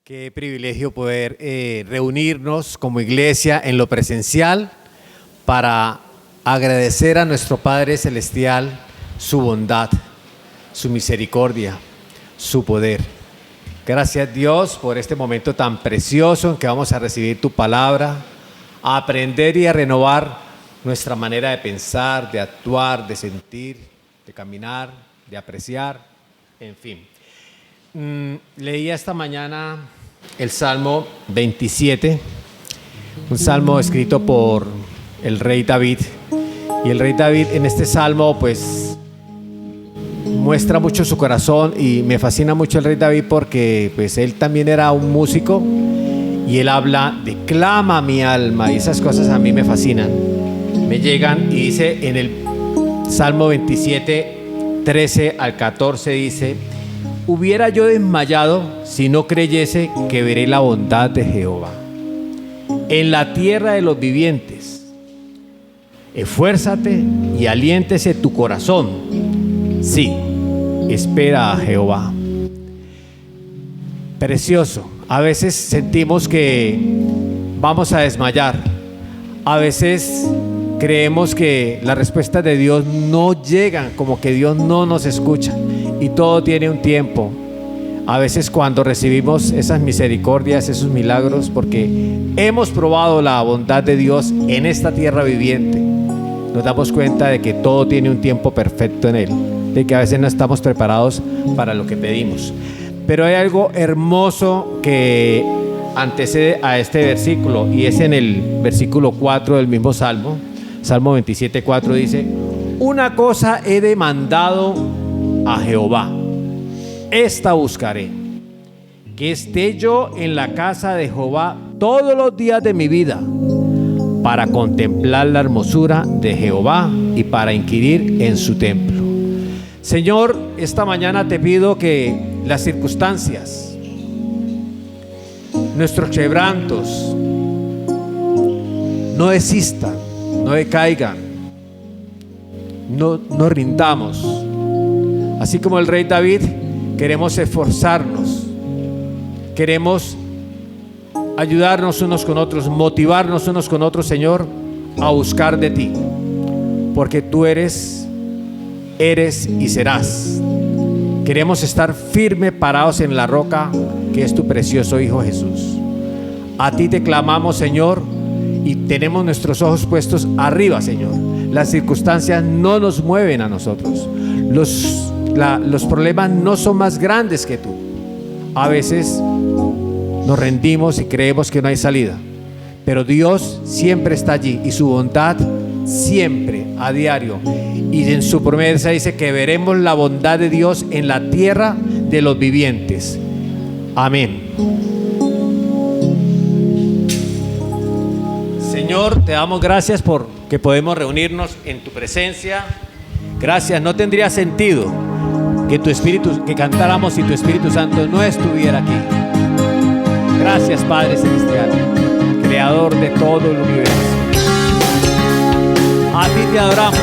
Qué privilegio poder reunirnos como iglesia en lo presencial para agradecer a nuestro Padre Celestial su bondad, su misericordia, su poder. Gracias Dios por este momento tan precioso en que vamos a recibir tu palabra, a aprender y a renovar nuestra manera de pensar, de actuar, de sentir, de caminar, de apreciar, en fin. Leía esta mañana el Salmo 27, un salmo escrito por el rey David. Y el rey David en este salmo pues muestra mucho su corazón, y me fascina mucho el rey David porque pues él también era un músico y él habla de clama mi alma, y esas cosas a mí me fascinan, me llegan. Y dice en el Salmo 27, 13 al 14, dice: hubiera yo desmayado si no creyese que veré la bondad de Jehová en la tierra de los vivientes. Esfuérzate y aliéntese tu corazón. Sí, espera a Jehová. Precioso. A veces sentimos que vamos a desmayar. A veces creemos que las respuestas de Dios no llegan, como que Dios no nos escucha. Y todo tiene un tiempo. A veces cuando recibimos esas misericordias, esos milagros, porque hemos probado la bondad de Dios en esta tierra viviente, nos damos cuenta de que todo tiene un tiempo perfecto en Él, de que a veces no estamos preparados para lo que pedimos. Pero hay algo hermoso que antecede a este versículo, y es en el versículo 4 del mismo Salmo. Salmo 27, 4 dice: una cosa he demandado a Jehová, esta buscaré, que esté yo en la casa de Jehová todos los días de mi vida, para contemplar la hermosura de Jehová y para inquirir en su templo. Señor, esta mañana te pido que las circunstancias, nuestros quebrantos, no desistan, no decaigan, no nos rindamos. Así como el rey David, queremos esforzarnos, queremos ayudarnos unos con otros, motivarnos unos con otros, Señor, a buscar de ti, porque tú eres y serás. Queremos estar firmes, parados en la roca que es tu precioso Hijo Jesús. A ti te clamamos, Señor, y tenemos nuestros ojos puestos arriba, Señor. Las circunstancias no nos mueven a nosotros. Los problemas no son más grandes que tú. A veces nos rendimos y creemos que no hay salida, pero Dios siempre está allí, y su bondad siempre, a diario. Y en su promesa dice que veremos la bondad de Dios en la tierra de los vivientes. Amén. Señor, te damos gracias por que podemos reunirnos en tu presencia. Gracias. No tendría sentido que cantáramos si tu Espíritu Santo no estuviera aquí. Gracias, Padre Celestial, Creador de todo el universo. A ti te adoramos,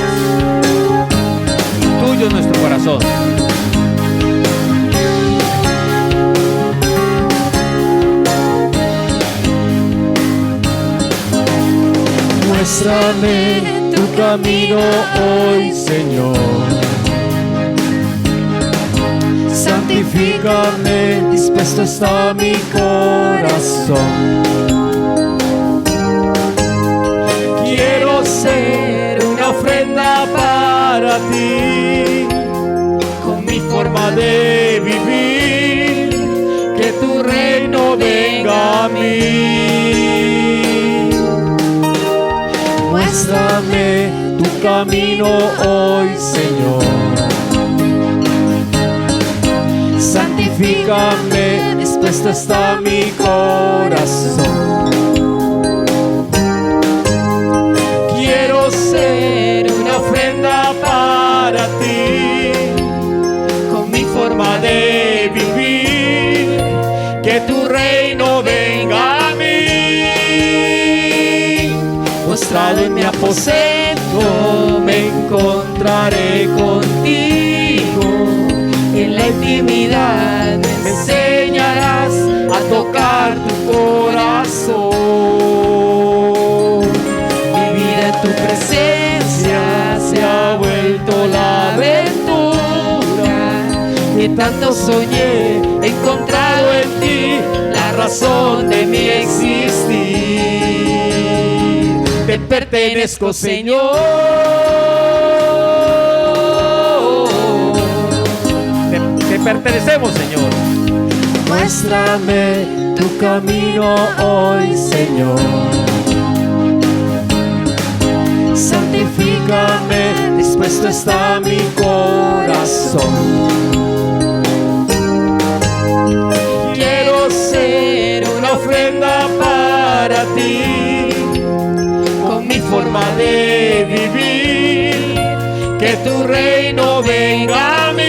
y tuyo es nuestro corazón. Muéstrame tu camino hoy, Señor. Santifícame, dispuesto está mi corazón. Quiero ser una ofrenda para ti, con mi forma de vivir, que tu reino venga a mí. Muéstrame tu camino hoy, Señor. Santifícame, dispuesto está mi corazón. Quiero ser una ofrenda para ti, con mi forma de vivir, que tu reino venga a mí. Postrado en mi aposento me encontraré contigo. En la intimidad me enseñarás a tocar tu corazón. Mi vida en tu presencia se ha vuelto la aventura que tanto soñé, he encontrado en ti la razón de mi existir. Te pertenezco, Señor. Te pertenecemos, Señor. Muéstrame tu camino hoy, Señor. Santifícame, dispuesto está mi corazón. Quiero ser una ofrenda para ti, con mi forma de vivir, que tu reino venga a mí.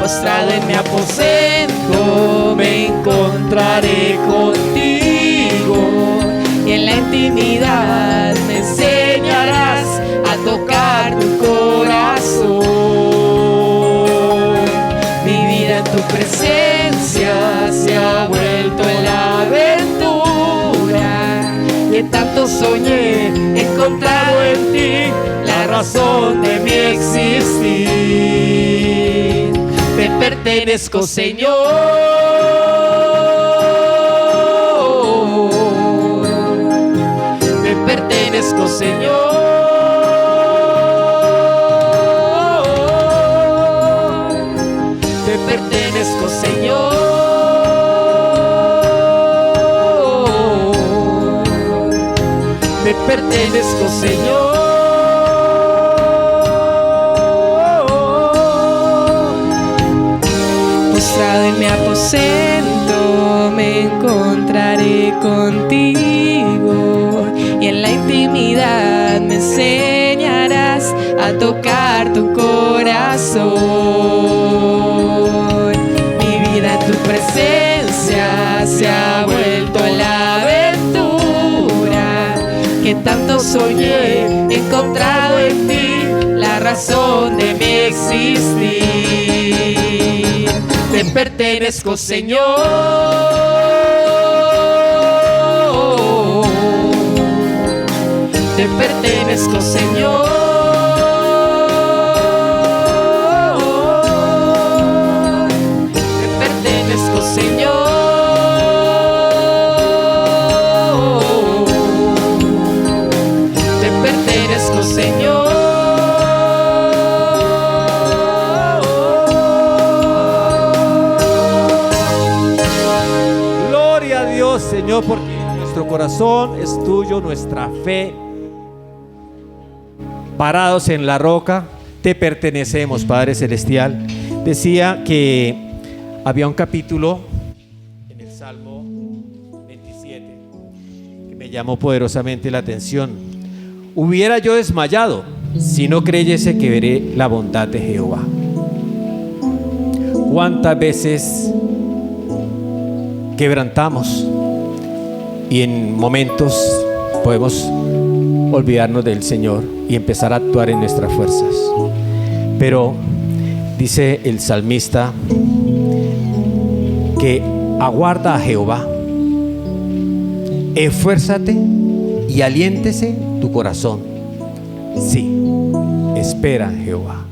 Postrado en mi aposento me encontraré contigo, y en la intimidad me enseñarás a tocar tu corazón. Mi vida en tu presencia se ha vuelto en la aventura que tanto soñé, he encontrado en ti la razón de mi existir. Te pertenezco, Señor. Te pertenezco, Señor. Te pertenezco, Señor. Te pertenezco, Señor. Postrado en mi aposento me encontraré contigo, y en la intimidad me enseñarás a tocar tu corazón. Mi vida en tu presencia se ha vuelto la aventura que tanto soñé, he encontrado en ti la razón de mi existir. Te pertenezco, Señor. Te pertenezco, Señor. Te pertenezco, Señor. Te pertenezco, Señor. Señor, porque nuestro corazón es tuyo, nuestra fe, parados en la roca, te pertenecemos, Padre Celestial. Decía que había un capítulo en el Salmo 27 que me llamó poderosamente la atención. Hubiera yo desmayado si no creyese que veré la bondad de Jehová. ¿Cuántas veces quebrantamos y en momentos podemos olvidarnos del Señor y empezar a actuar en nuestras fuerzas? Pero dice el salmista que aguarda a Jehová, esfuérzate y aliéntese tu corazón. Sí, espera en Jehová.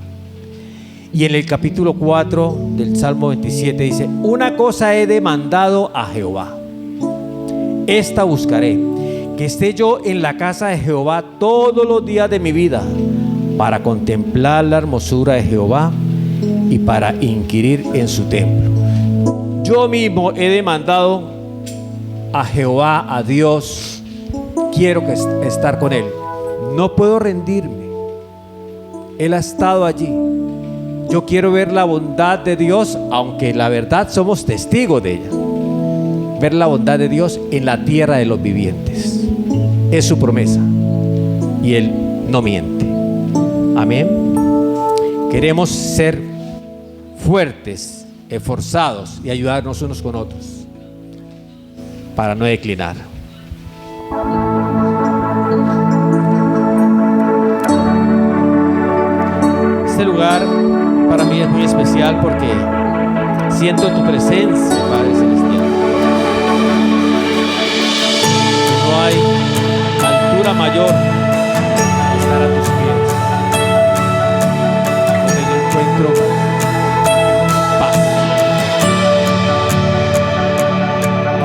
Y en el capítulo 4 del Salmo 27 dice: una cosa he demandado a Jehová, esta buscaré, que esté yo en la casa de Jehová todos los días de mi vida, para contemplar la hermosura de Jehová y para inquirir en su templo. Yo mismo he demandado a Jehová, a Dios. Quiero estar con Él. No puedo rendirme. Él ha estado allí. Yo quiero ver la bondad de Dios, aunque la verdad somos testigos de ella. Ver la bondad de Dios en la tierra de los vivientes. Es su promesa y Él no miente. Amén. Queremos ser fuertes, esforzados y ayudarnos unos con otros para no declinar. Este lugar para mí es muy especial porque Siento tu presencia, Padre Celestial. No hay altura mayor que estar a tus pies, donde yo encuentro paz.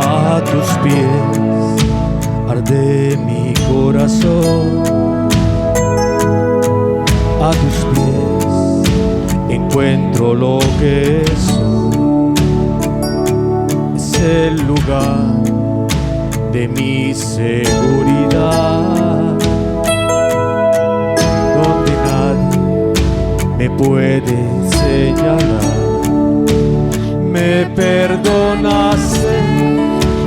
A tus pies arde mi corazón, a tus pies encuentro lo que soy. Es el lugar de mi seguridad, donde nadie me puede señalar. Me perdonaste,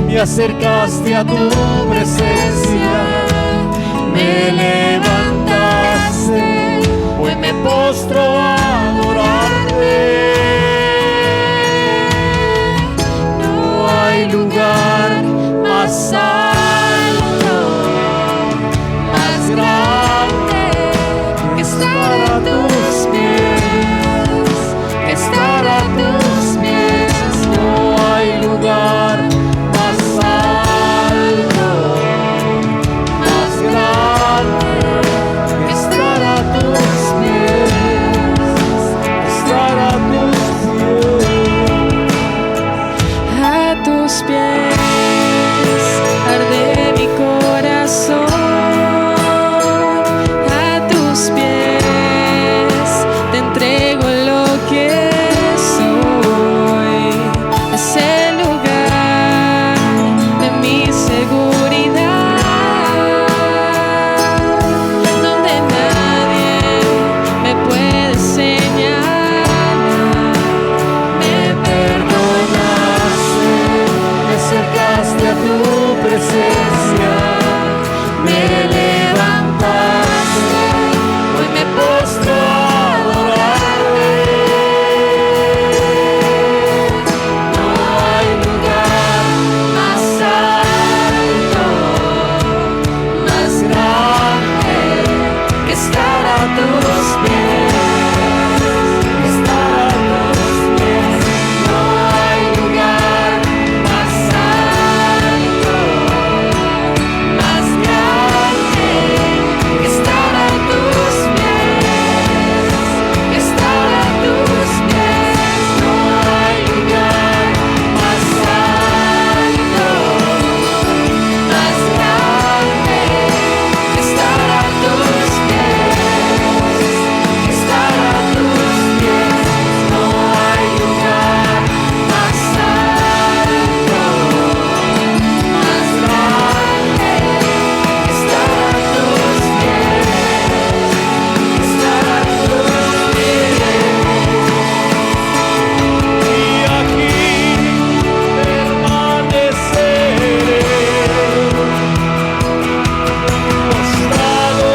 me acercaste a tu presencia, me levantaste, hoy me postro a adorarte. No hay lugar más alto, más grande que estar a tus pies, que estar a tus pies. No hay lugar más alto, más grande que estar a tus pies, estar a tus pies. A tus pies arde mi corazón, a tus pies te entrego lo que soy. Es el lugar de mi seguridad, donde nadie me puede señalar. Me perdonaste, me acercaste a tu presencia, me levantaste, hoy me postro a adorarte. No hay lugar más alto, más grande que estar a tus pies, estar a tus pies. No hay lugar más alto, más grande que estar a tus pies, que estar a tus pies. No hay lugar más alto, más grande que estar a tus pies, que estar a tus pies. No hay lugar más alto, más grande que estar a tus pies, que estar a tus pies. Y aquí permaneceré, postrado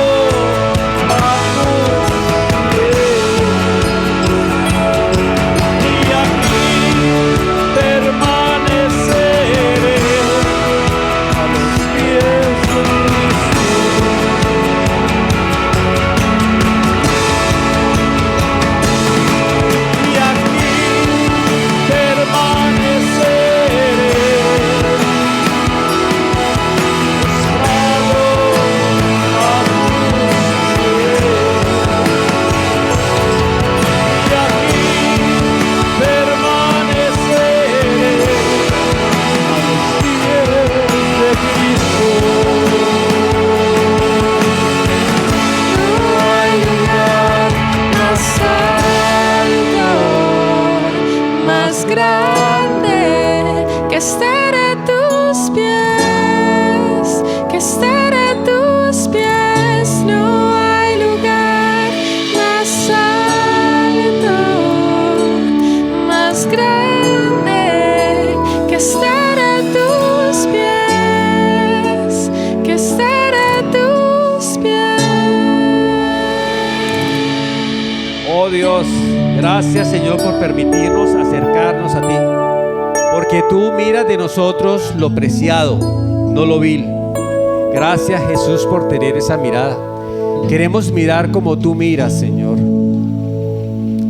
a tus pies. Y aquí permaneceré a los pies de Cristo. Y aquí permaneceré, postrado a tus pies. Y aquí permaneceré a los pies de Cristo. No hay lugar más alto, más grande que estar a tus pies, que estar a tus pies. No hay lugar más alto, más grande que estar a tus pies, que estar a tus pies. Oh Dios, gracias Señor por permitirnos acercarnos a ti, porque tú miras de nosotros lo preciado, no lo vil. Gracias Jesús por tener esa mirada. Queremos mirar como tú miras, Señor.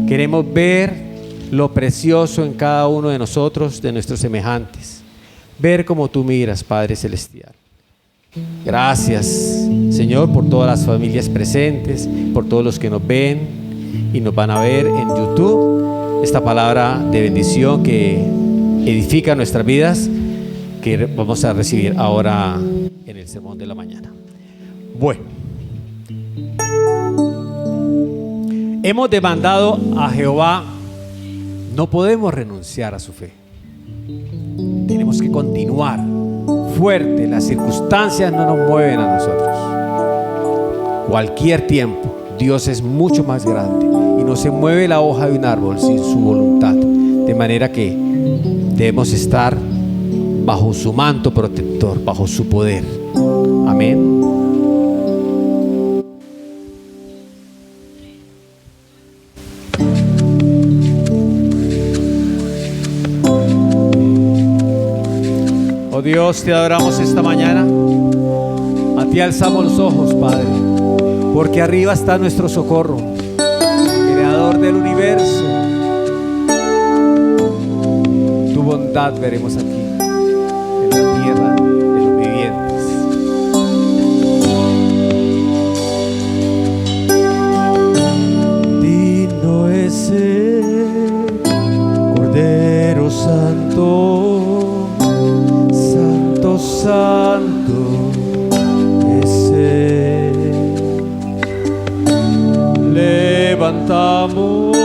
Queremos ver lo precioso en cada uno de nosotros, de nuestros semejantes. Ver como tú miras, Padre Celestial. Gracias, Señor, por todas las familias presentes, por todos los que nos ven y nos van a ver en YouTube. Esta palabra de bendición que edifica nuestras vidas, que vamos a recibir ahora en el sermón de la mañana. Bueno, hemos demandado a Jehová, no podemos renunciar a su fe. Tenemos que continuar fuerte. Las circunstancias no nos mueven a nosotros. Cualquier tiempo, Dios es mucho más grande y no se mueve la hoja de un árbol sin su voluntad. De manera que debemos estar bajo su manto protector, bajo su poder. Amén. Oh Dios, te adoramos esta mañana. A ti alzamos los ojos, Padre, porque arriba está nuestro socorro, Creador del universo. Tu bondad veremos aquí, en la tierra de los vivientes. Digno es el Cordero Santo, Santo, Santo es Él. Levantamos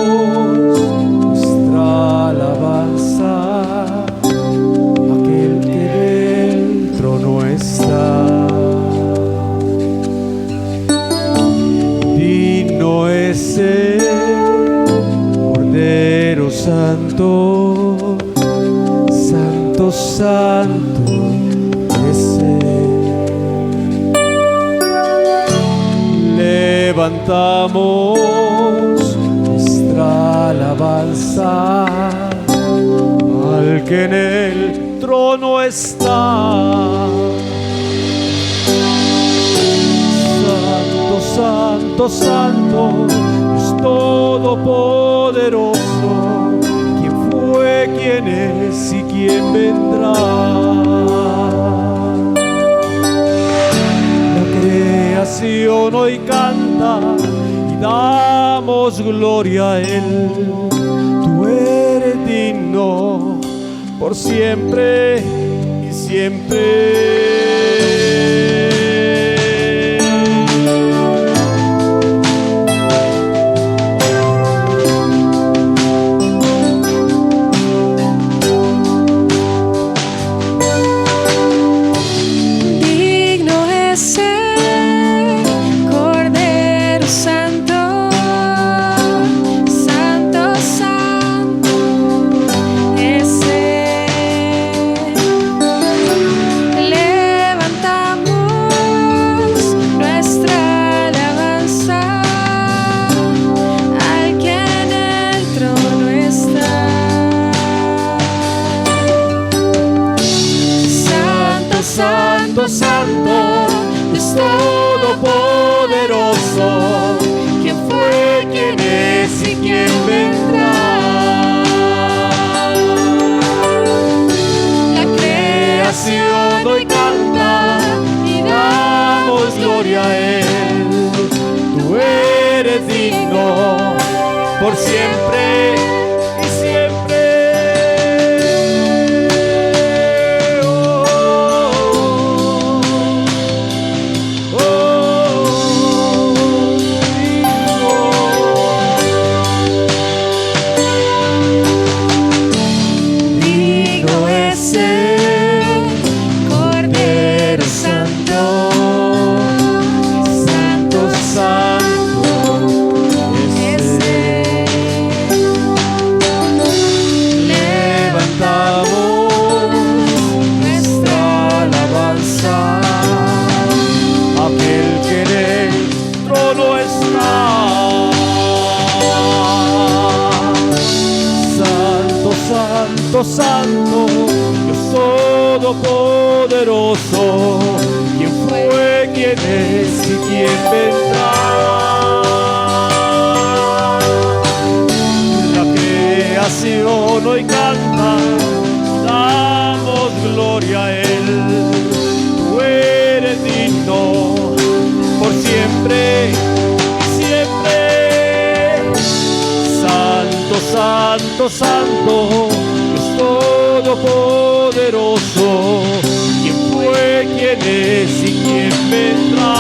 nuestra alabanza, aquel que en el trono está. Digno es el Cordero Santo, Santo, Santo es Él. Levantamos nuestra alabanza al que en el trono está. Santo, Santo, Santo, Dios Todopoderoso, ¿quién fue, quién es y quién vendrá? La creación hoy canta y damos gloria a Él. Tú eres digno por siempre y siempre. Santo, Santo, Dios Todopoderoso, ¿quién fue, quién es y quién vendrá? La creación hoy canta y damos gloria a Él. Tú eres digno por siempre y siempre. Santo, Santo, Dios Todopoderoso, ¿quién fue, quién es y quién vendrá? La creación hoy canta, damos gloria a Él. Tú eres digno por siempre y siempre. Santo, santo, santo, Dios todopoderoso. ¿Quién fue, quién es y quién vendrá?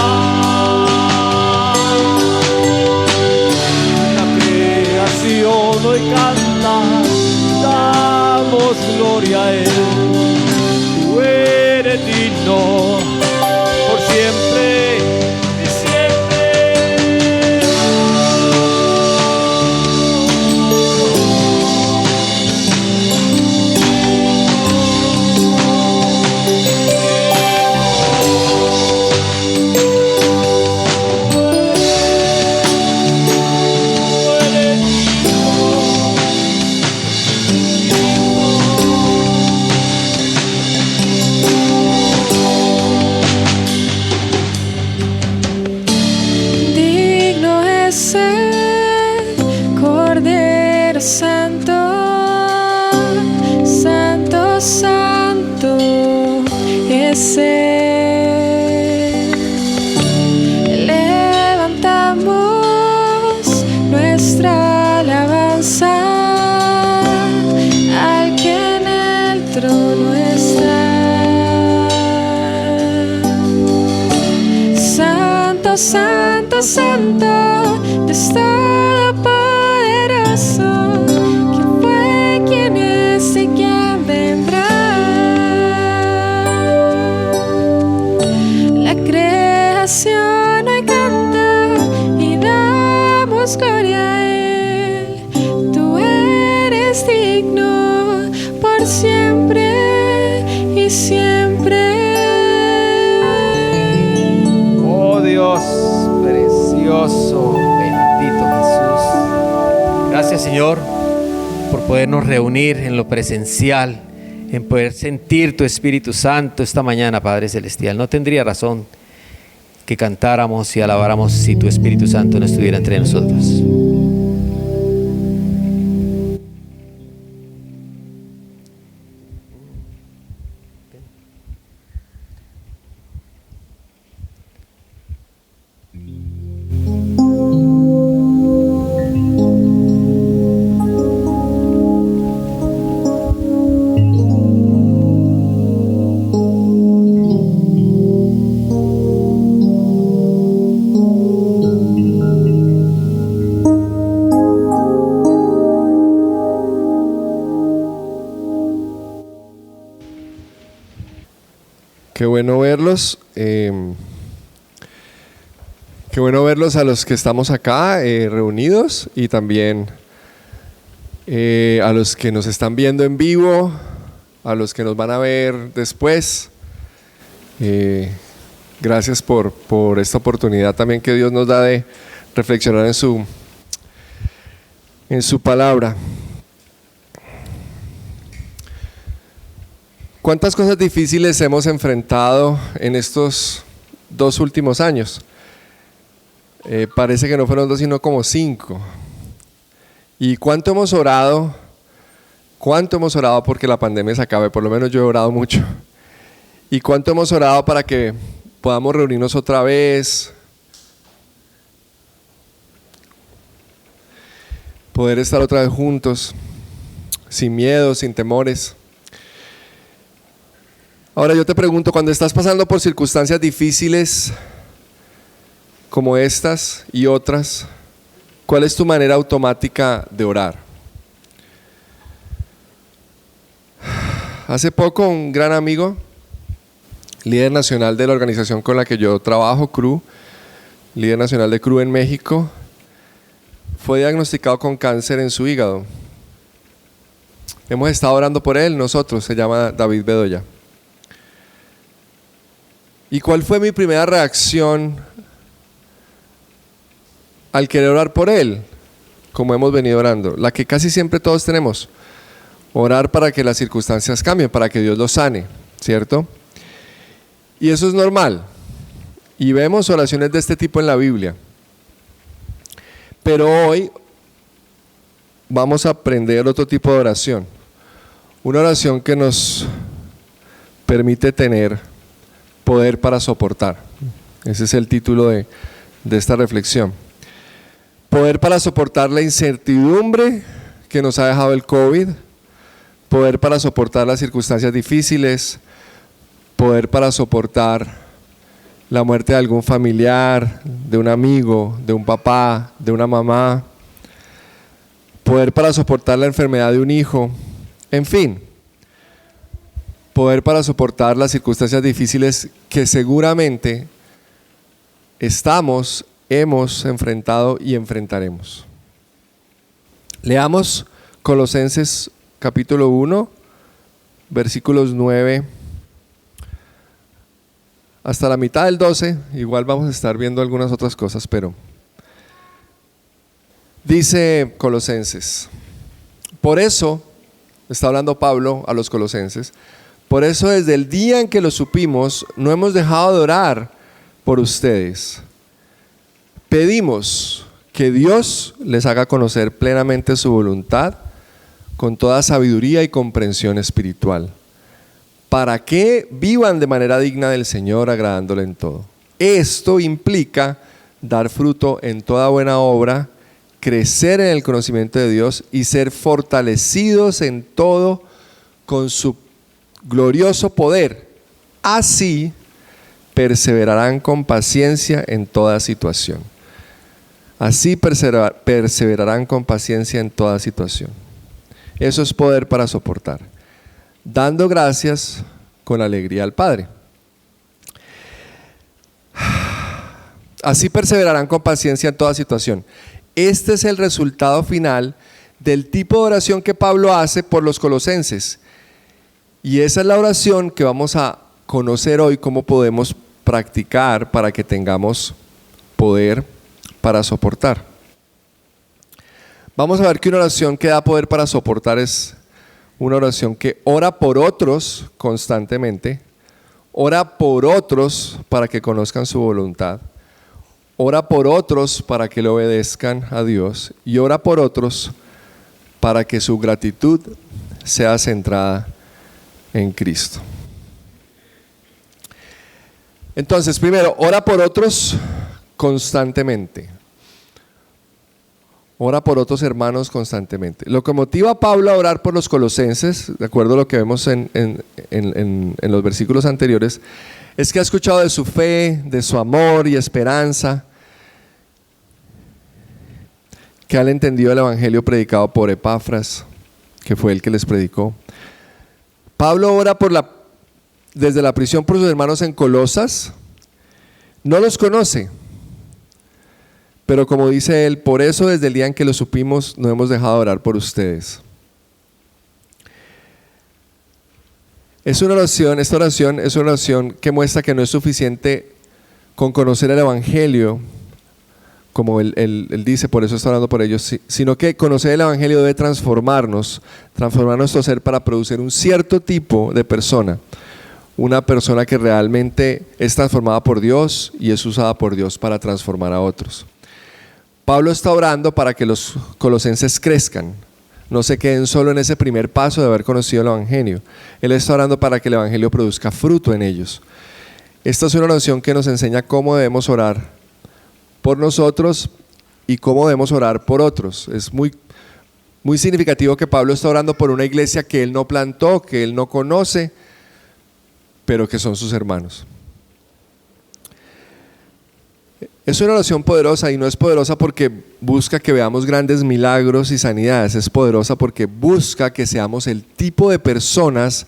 Hoy canta, damos gloria a Él. Tú eres digno por siempre y siempre. Levantamos nuestra alabanza al que en el trono está. Santo, santo, santo, Dios todopoderoso. ¿Quién fue, quién es y quién vendrá? Hoy canta y damos gloria a Él. Tú eres digno por siempre y siempre. Oh Dios, precioso, bendito Jesús. Gracias, Señor, por podernos reunir en lo presencial, en poder sentir tu Espíritu Santo esta mañana, Padre Celestial. No tendría razón que cantáramos y alabáramos si tu Espíritu Santo no estuviera entre nosotros. Qué bueno verlos. Qué bueno verlos a los que estamos acá reunidos y también a los que nos están viendo en vivo, a los que nos van a ver después. Gracias por esta oportunidad también que Dios nos da de reflexionar en su palabra. ¿Cuántas cosas difíciles hemos enfrentado en estos 2 últimos años? Parece que no fueron 2 sino como 5. ¿Y cuánto hemos orado? ¿Cuánto hemos orado porque la pandemia se acabe? Por lo menos yo he orado mucho. ¿Y cuánto hemos orado para que podamos reunirnos otra vez? Poder estar otra vez juntos, sin miedo, sin temores. Ahora yo te pregunto, cuando estás pasando por circunstancias difíciles como estas y otras, ¿cuál es tu manera automática de orar? Hace poco un gran amigo, líder nacional de la organización con la que yo trabajo, CRU, líder nacional de CRU en México, fue diagnosticado con cáncer en su hígado. Hemos estado orando por él nosotros, se llama David Bedoya. ¿Y cuál fue mi primera reacción al querer orar por él? Como hemos venido orando, la que casi siempre todos tenemos: orar para que las circunstancias cambien, para que Dios lo sane, ¿cierto? Y eso es normal. Y vemos oraciones de este tipo en la Biblia. Pero hoy vamos a aprender otro tipo de oración. Una oración que nos permite tener poder para soportar. Ese es el título de esta reflexión. Poder para soportar la incertidumbre que nos ha dejado el COVID, poder para soportar las circunstancias difíciles, poder para soportar la muerte de algún familiar, de un amigo, de un papá, de una mamá, poder para soportar la enfermedad de un hijo, en fin, poder para soportar las circunstancias difíciles que seguramente hemos enfrentado y enfrentaremos. Leamos Colosenses capítulo 1, versículos 9 hasta la mitad del 12. Igual vamos a estar viendo algunas otras cosas, pero dice Colosenses: por eso, está hablando Pablo a los colosenses, por eso desde el día en que lo supimos, no hemos dejado de orar por ustedes. Pedimos que Dios les haga conocer plenamente su voluntad con toda sabiduría y comprensión espiritual, para que vivan de manera digna del Señor, agradándole en todo. Esto implica dar fruto en toda buena obra, crecer en el conocimiento de Dios y ser fortalecidos en todo con su glorioso poder. Así perseverarán con paciencia en toda situación. Así perseverarán con paciencia en toda situación. Eso es poder para soportar, dando gracias con alegría al Padre. Así perseverarán con paciencia en toda situación. Este es el resultado final del tipo de oración que Pablo hace por los colosenses. Y esa es la oración que vamos a conocer hoy, cómo podemos practicar para que tengamos poder para soportar. Vamos a ver que una oración que da poder para soportar es una oración que ora por otros constantemente, ora por otros para que conozcan su voluntad, ora por otros para que le obedezcan a Dios y ora por otros para que su gratitud sea centrada en Cristo. Entonces, primero, ora por otros constantemente. Ora por otros hermanos constantemente. Lo que motiva a Pablo a orar por los colosenses, de acuerdo a lo que vemos en los versículos anteriores, es que ha escuchado de su fe, de su amor y esperanza, que han entendido el evangelio predicado por Epafras, que fue el que les predicó. Pablo ora desde la prisión por sus hermanos en Colosas. No los conoce, pero como dice él, por eso desde el día en que lo supimos no hemos dejado de orar por ustedes. Esta oración es una oración que muestra que no es suficiente con conocer el evangelio, como él dice, por eso está orando por ellos, sino que conocer el evangelio debe transformar nuestro ser para producir un cierto tipo de persona, una persona que realmente es transformada por Dios y es usada por Dios para transformar a otros. Pablo está orando para que los colosenses crezcan, no se queden solo en ese primer paso de haber conocido el evangelio. Él está orando para que el evangelio produzca fruto en ellos. Esta es una oración que nos enseña cómo debemos orar por nosotros y cómo debemos orar por otros. Es muy significativo que Pablo está orando por una iglesia que él no plantó, que él no conoce, pero que son sus hermanos. Es una oración poderosa y no es poderosa porque busca que veamos grandes milagros y sanidades, es poderosa porque busca que seamos el tipo de personas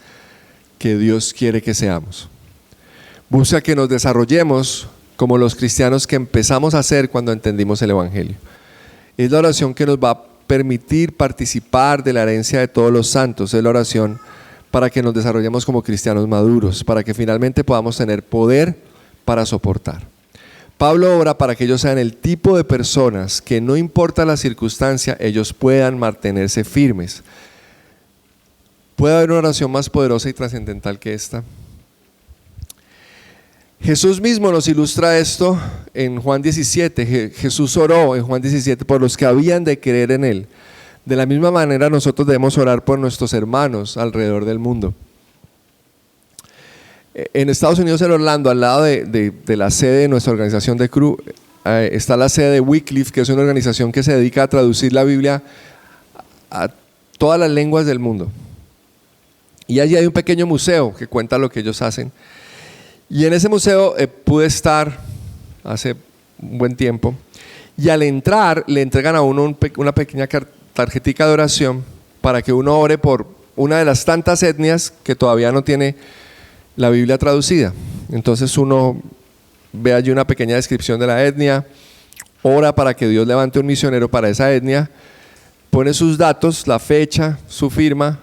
que Dios quiere que seamos. Busca que nos desarrollemos como los cristianos que empezamos a ser cuando entendimos el evangelio. Es la oración que nos va a permitir participar de la herencia de todos los santos, es la oración para que nos desarrollemos como cristianos maduros, para que finalmente podamos tener poder para soportar. Pablo ora para que ellos sean el tipo de personas que no importa la circunstancia, ellos puedan mantenerse firmes. ¿Puede haber una oración más poderosa y trascendental que esta? Jesús mismo nos ilustra esto en Juan 17. Jesús oró en Juan 17 por los que habían de creer en Él, De la misma manera nosotros debemos orar por nuestros hermanos alrededor del mundo. En Estados Unidos, en Orlando, al lado de la sede de nuestra organización de Cru, está la sede de Wycliffe, que es una organización que se dedica a traducir la Biblia a todas las lenguas del mundo. Y allí hay un pequeño museo que cuenta lo que ellos hacen. Y en ese museo pude estar hace un buen tiempo. Y al entrar le entregan a uno una pequeña tarjetica de oración para que uno ore por una de las tantas etnias que todavía no tiene la Biblia traducida. Entonces uno ve allí una pequeña descripción de la etnia, ora para que Dios levante un misionero para esa etnia, pone sus datos, la fecha, su firma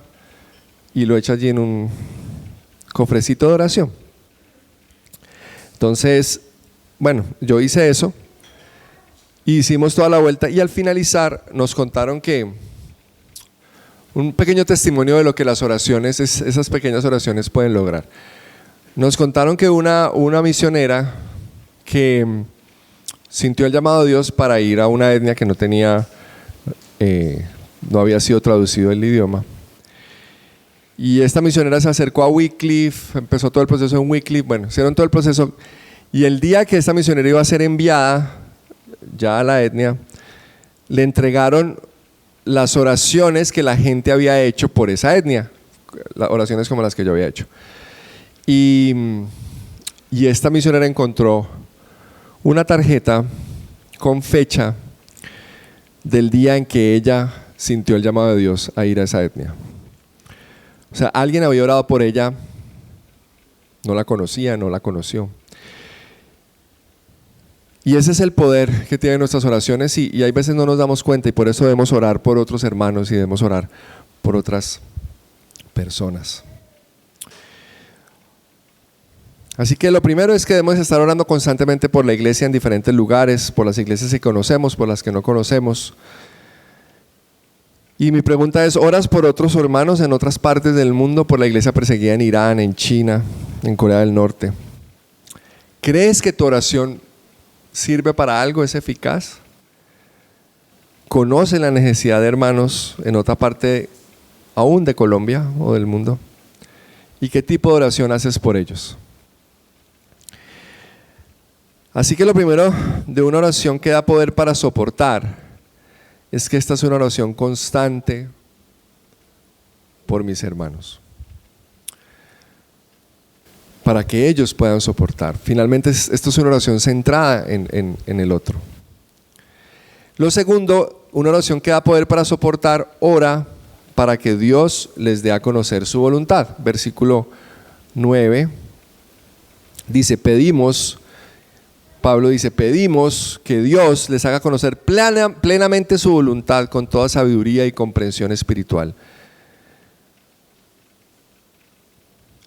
y lo echa allí en un cofrecito de oración. Entonces, bueno, yo hice eso, hicimos toda la vuelta y al finalizar nos contaron que un pequeño testimonio de lo que las oraciones, esas pequeñas oraciones pueden lograr. Nos contaron que una misionera que sintió el llamado de Dios para ir a una etnia que no tenía, no había sido traducido el idioma. Y esta misionera se acercó a Wycliffe, empezó todo el proceso en Wycliffe, bueno, hicieron todo el proceso. Y el día que esta misionera iba a ser enviada ya a la etnia, le entregaron las oraciones que la gente había hecho por esa etnia, las oraciones como las que yo había hecho. Y esta misionera encontró una tarjeta con fecha del día en que ella sintió el llamado de Dios a ir a esa etnia. O sea, alguien había orado por ella, no la conocía, no la conoció. Y ese es el poder que tienen nuestras oraciones y hay veces no nos damos cuenta y por eso debemos orar por otros hermanos y debemos orar por otras personas. Así que lo primero es que debemos estar orando constantemente por la iglesia en diferentes lugares, por las iglesias que conocemos, por las que no conocemos. Y mi pregunta es, ¿oras por otros hermanos en otras partes del mundo, por la iglesia perseguida en Irán, en China, en Corea del Norte? ¿Crees que tu oración sirve para algo, es eficaz? ¿Conoce la necesidad de hermanos en otra parte aún de Colombia o del mundo? ¿Y qué tipo de oración haces por ellos? Así que lo primero de una oración que da poder para soportar es que esta es una oración constante por mis hermanos, para que ellos puedan soportar. Finalmente, esto es una oración centrada en el otro. Lo segundo, una oración que da poder para soportar, ora para que Dios les dé a conocer su voluntad. Versículo 9 dice, Pablo dice, pedimos que Dios les haga conocer plenamente su voluntad con toda sabiduría y comprensión espiritual.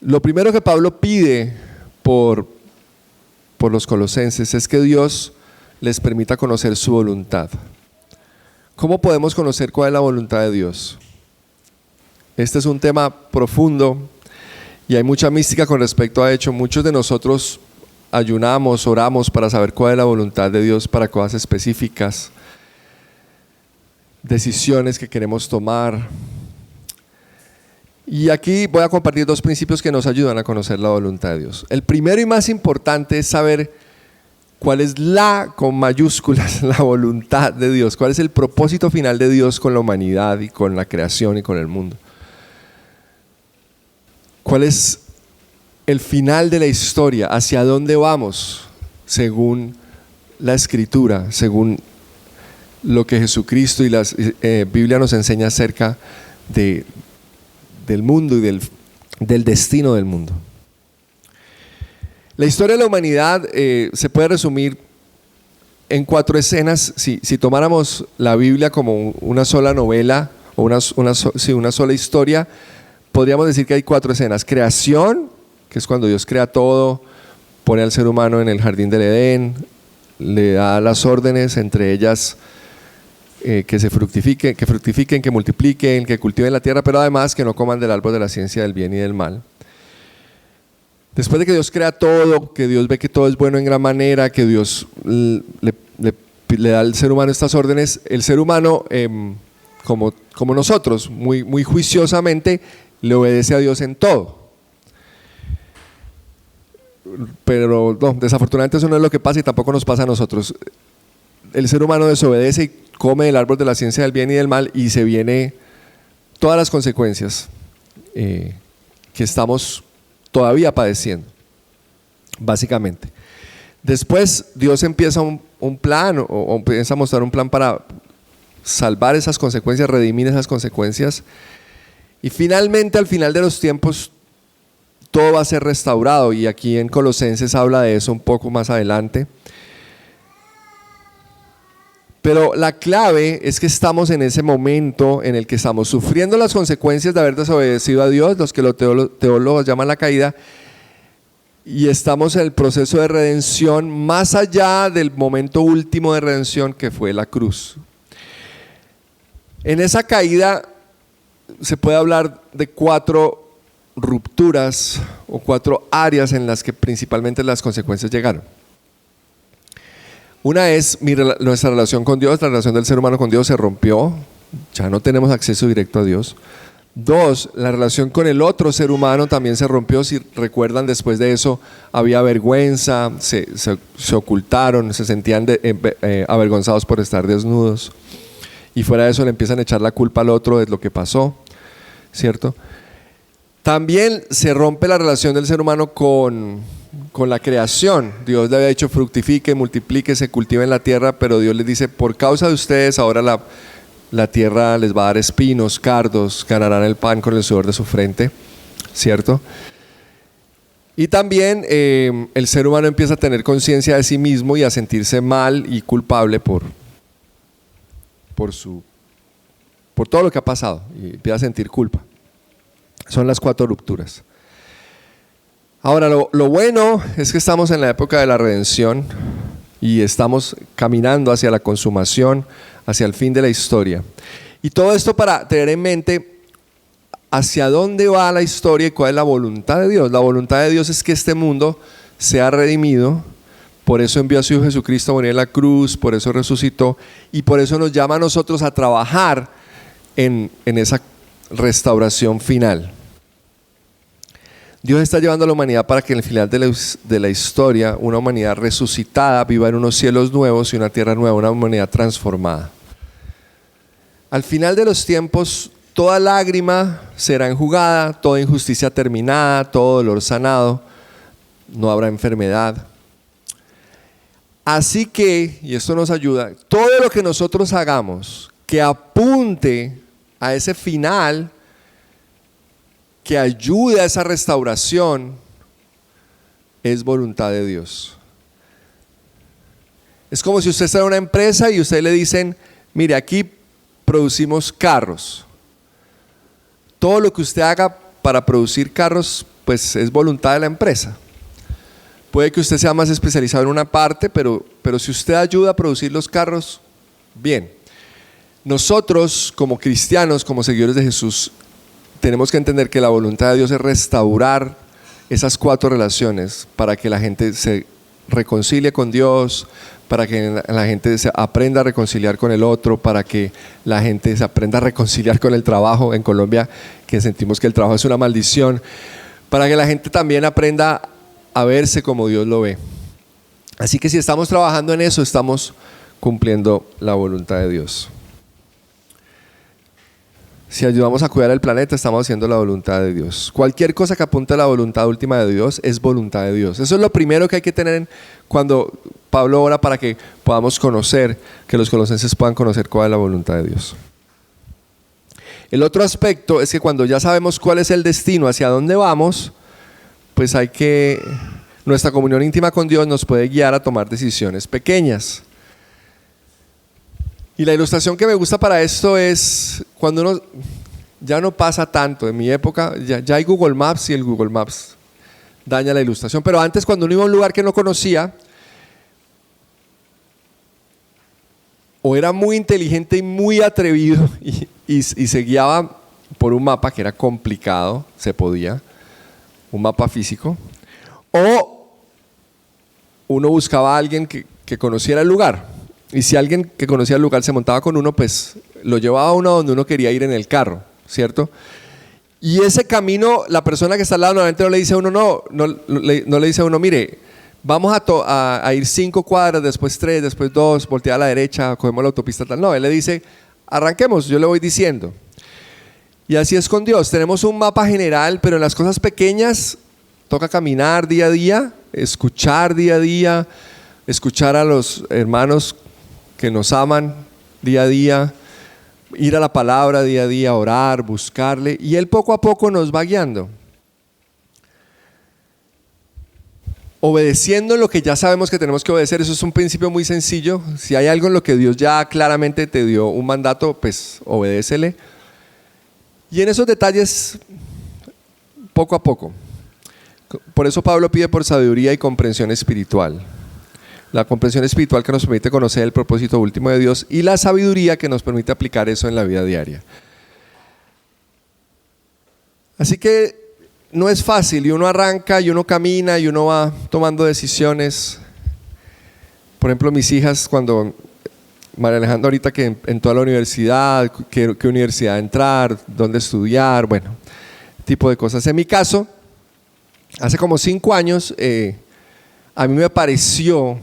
Lo primero que Pablo pide por los colosenses es que Dios les permita conocer su voluntad. ¿Cómo podemos conocer cuál es la voluntad de Dios? Este es un tema profundo y hay mucha mística con respecto a ello. Muchos de nosotros ayunamos, oramos para saber cuál es la voluntad de Dios para cosas específicas, decisiones que queremos tomar. Y aquí voy a compartir dos principios que nos ayudan a conocer la voluntad de Dios. El primero y más importante es saber cuál es con mayúsculas la voluntad de Dios, cuál es el propósito final de Dios con la humanidad y con la creación y con el mundo. ¿Cuál es el final de la historia? ¿Hacia dónde vamos? Según la Escritura, según lo que Jesucristo y la Biblia nos enseña acerca del mundo y del destino del mundo. La historia de la humanidad se puede resumir en 4 escenas. Si tomáramos la Biblia como una sola novela o una sola historia, podríamos decir que hay 4 escenas. Creación, que es cuando Dios crea todo, pone al ser humano en el jardín del Edén, le da las órdenes, entre ellas que fructifiquen, que multipliquen, que cultiven la tierra, pero además que no coman del árbol de la ciencia del bien y del mal. Después de que Dios crea todo, que Dios ve que todo es bueno en gran manera, que Dios le da al ser humano estas órdenes, el ser humano como nosotros, muy juiciosamente le obedece a Dios en todo. Pero no, desafortunadamente eso no es lo que pasa y tampoco nos pasa a nosotros. El ser humano desobedece y come el árbol de la ciencia del bien y del mal y se viene todas las consecuencias que estamos todavía padeciendo, básicamente. Después Dios empieza un plan o empieza a mostrar un plan para salvar esas consecuencias, redimir esas consecuencias, y finalmente al final de los tiempos todo va a ser restaurado, y aquí en Colosenses habla de eso un poco más adelante. Pero la clave es que estamos en ese momento en el que estamos sufriendo las consecuencias de haber desobedecido a Dios, los que los teólogos llaman la caída, y estamos en el proceso de redención más allá del momento último de redención que fue la cruz. En esa caída se puede hablar de 4 rupturas o 4 áreas en las que principalmente las consecuencias llegaron. Una es nuestra relación con Dios, la relación del ser humano con Dios se rompió, ya no tenemos acceso directo a Dios. 2, la relación con el otro ser humano también se rompió. Si recuerdan, después de eso había vergüenza, se ocultaron, se sentían avergonzados por estar desnudos. Y fuera de eso le empiezan a echar la culpa al otro de lo que pasó, ¿cierto? También se rompe la relación del ser humano con la creación. Dios le había dicho fructifique, multiplique, se cultive en la tierra, pero Dios les dice, por causa de ustedes ahora la tierra les va a dar espinos, cardos, ganarán el pan con el sudor de su frente, ¿cierto? Y también el ser humano empieza a tener conciencia de sí mismo y a sentirse mal y culpable por todo lo que ha pasado, y empieza a sentir culpa. Son las 4 rupturas. Ahora, lo bueno es que estamos en la época de la redención y estamos caminando hacia la consumación, hacia el fin de la historia. Y todo esto para tener en mente hacia dónde va la historia y cuál es la voluntad de Dios. La voluntad de Dios es que este mundo sea redimido, por eso envió a su Hijo Jesucristo a morir en la cruz, por eso resucitó y por eso nos llama a nosotros a trabajar en esa restauración final. Dios está llevando a la humanidad para que en el final de la historia una humanidad resucitada viva en unos cielos nuevos y una tierra nueva, una humanidad transformada. Al final de los tiempos, toda lágrima será enjugada, toda injusticia terminada, todo dolor sanado, no habrá enfermedad. Así que, y esto nos ayuda, todo lo que nosotros hagamos que apunte a ese final, que ayude a esa restauración, es voluntad de Dios. Es como si usted está en una empresa y usted le dicen, mire, aquí producimos carros. Todo lo que usted haga para producir carros, pues es voluntad de la empresa. Puede que usted sea más especializado en una parte, pero si usted ayuda a producir los carros, bien. Nosotros, como cristianos, como seguidores de Jesús, tenemos que entender que la voluntad de Dios es restaurar esas 4 relaciones para que la gente se reconcilie con Dios, para que la gente se aprenda a reconciliar con el otro, para que la gente se aprenda a reconciliar con el trabajo. En Colombia, que sentimos que el trabajo es una maldición, para que la gente también aprenda a verse como Dios lo ve. Así que si estamos trabajando en eso, estamos cumpliendo la voluntad de Dios. Si ayudamos a cuidar el planeta, estamos haciendo la voluntad de Dios. Cualquier cosa que apunte a la voluntad última de Dios es voluntad de Dios. Eso es lo primero que hay que tener cuando Pablo ora, para que podamos conocer, que los colosenses puedan conocer cuál es la voluntad de Dios. El otro aspecto es que cuando ya sabemos cuál es el destino, hacia dónde vamos, pues nuestra comunión íntima con Dios nos puede guiar a tomar decisiones pequeñas. Y la ilustración que me gusta para esto es cuando uno ya no pasa tanto. En mi época ya hay Google Maps y el Google Maps daña la ilustración. Pero antes, cuando uno iba a un lugar que no conocía, o era muy inteligente y muy atrevido y se guiaba por un mapa que era complicado, se podía, un mapa físico, o uno buscaba a alguien que conociera el lugar. y si alguien que conocía el lugar se montaba con uno, pues lo llevaba a uno a donde uno quería ir en el carro, ¿cierto? Y ese camino, la persona que está al lado normalmente no le dice a uno, no le dice a uno, mire, vamos a ir 5 cuadras, después 3, después 2, voltea a la derecha, cogemos la autopista tal. No, él le dice, arranquemos, yo le voy diciendo. Y así es con Dios, tenemos un mapa general, pero en las cosas pequeñas toca caminar día a día, escuchar día a día, escuchar a los hermanos que nos aman día a día, ir a la palabra día a día, orar, buscarle, y Él poco a poco nos va guiando. Obedeciendo lo que ya sabemos que tenemos que obedecer, eso es un principio muy sencillo. Si hay algo en lo que Dios ya claramente te dio un mandato, pues obedécele. Y en esos detalles, poco a poco. Por eso Pablo pide por sabiduría y comprensión espiritual. La comprensión espiritual que nos permite conocer el propósito último de Dios y la sabiduría que nos permite aplicar eso en la vida diaria. Así que no es fácil y uno arranca y uno camina y uno va tomando decisiones. Por ejemplo, mis hijas, cuando María Alejandra ahorita que entró a la universidad, qué universidad entrar, dónde estudiar, bueno, tipo de cosas. En mi caso, hace como 5 años, a mí me pareció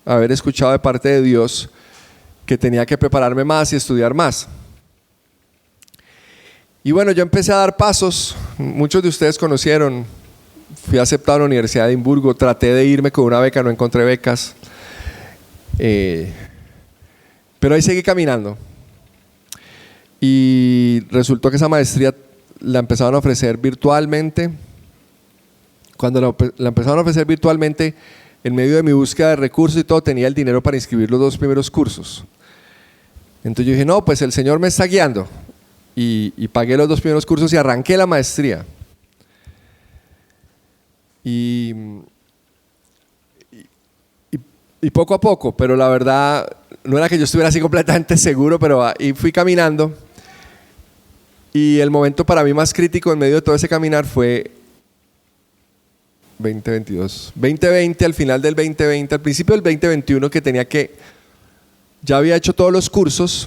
haber escuchado de parte de Dios que tenía que prepararme más y estudiar más. Y bueno, yo empecé a dar pasos, muchos de ustedes conocieron, fui aceptado a la Universidad de Edimburgo, traté de irme con una beca, no encontré becas, pero ahí seguí caminando. Y resultó que esa maestría la empezaron a ofrecer virtualmente. Cuando la empezaron a ofrecer virtualmente, en medio de mi búsqueda de recursos y todo, tenía el dinero para inscribir los 2 primeros cursos. Entonces yo dije, no, pues el Señor me está guiando. Y pagué los 2 primeros cursos y arranqué la maestría. Y poco a poco, pero la verdad, no era que yo estuviera así completamente seguro, pero ahí fui caminando. Y el momento para mí más crítico en medio de todo ese caminar fue 2020, al final del 2020, al principio del 2021, que ya había hecho todos los cursos,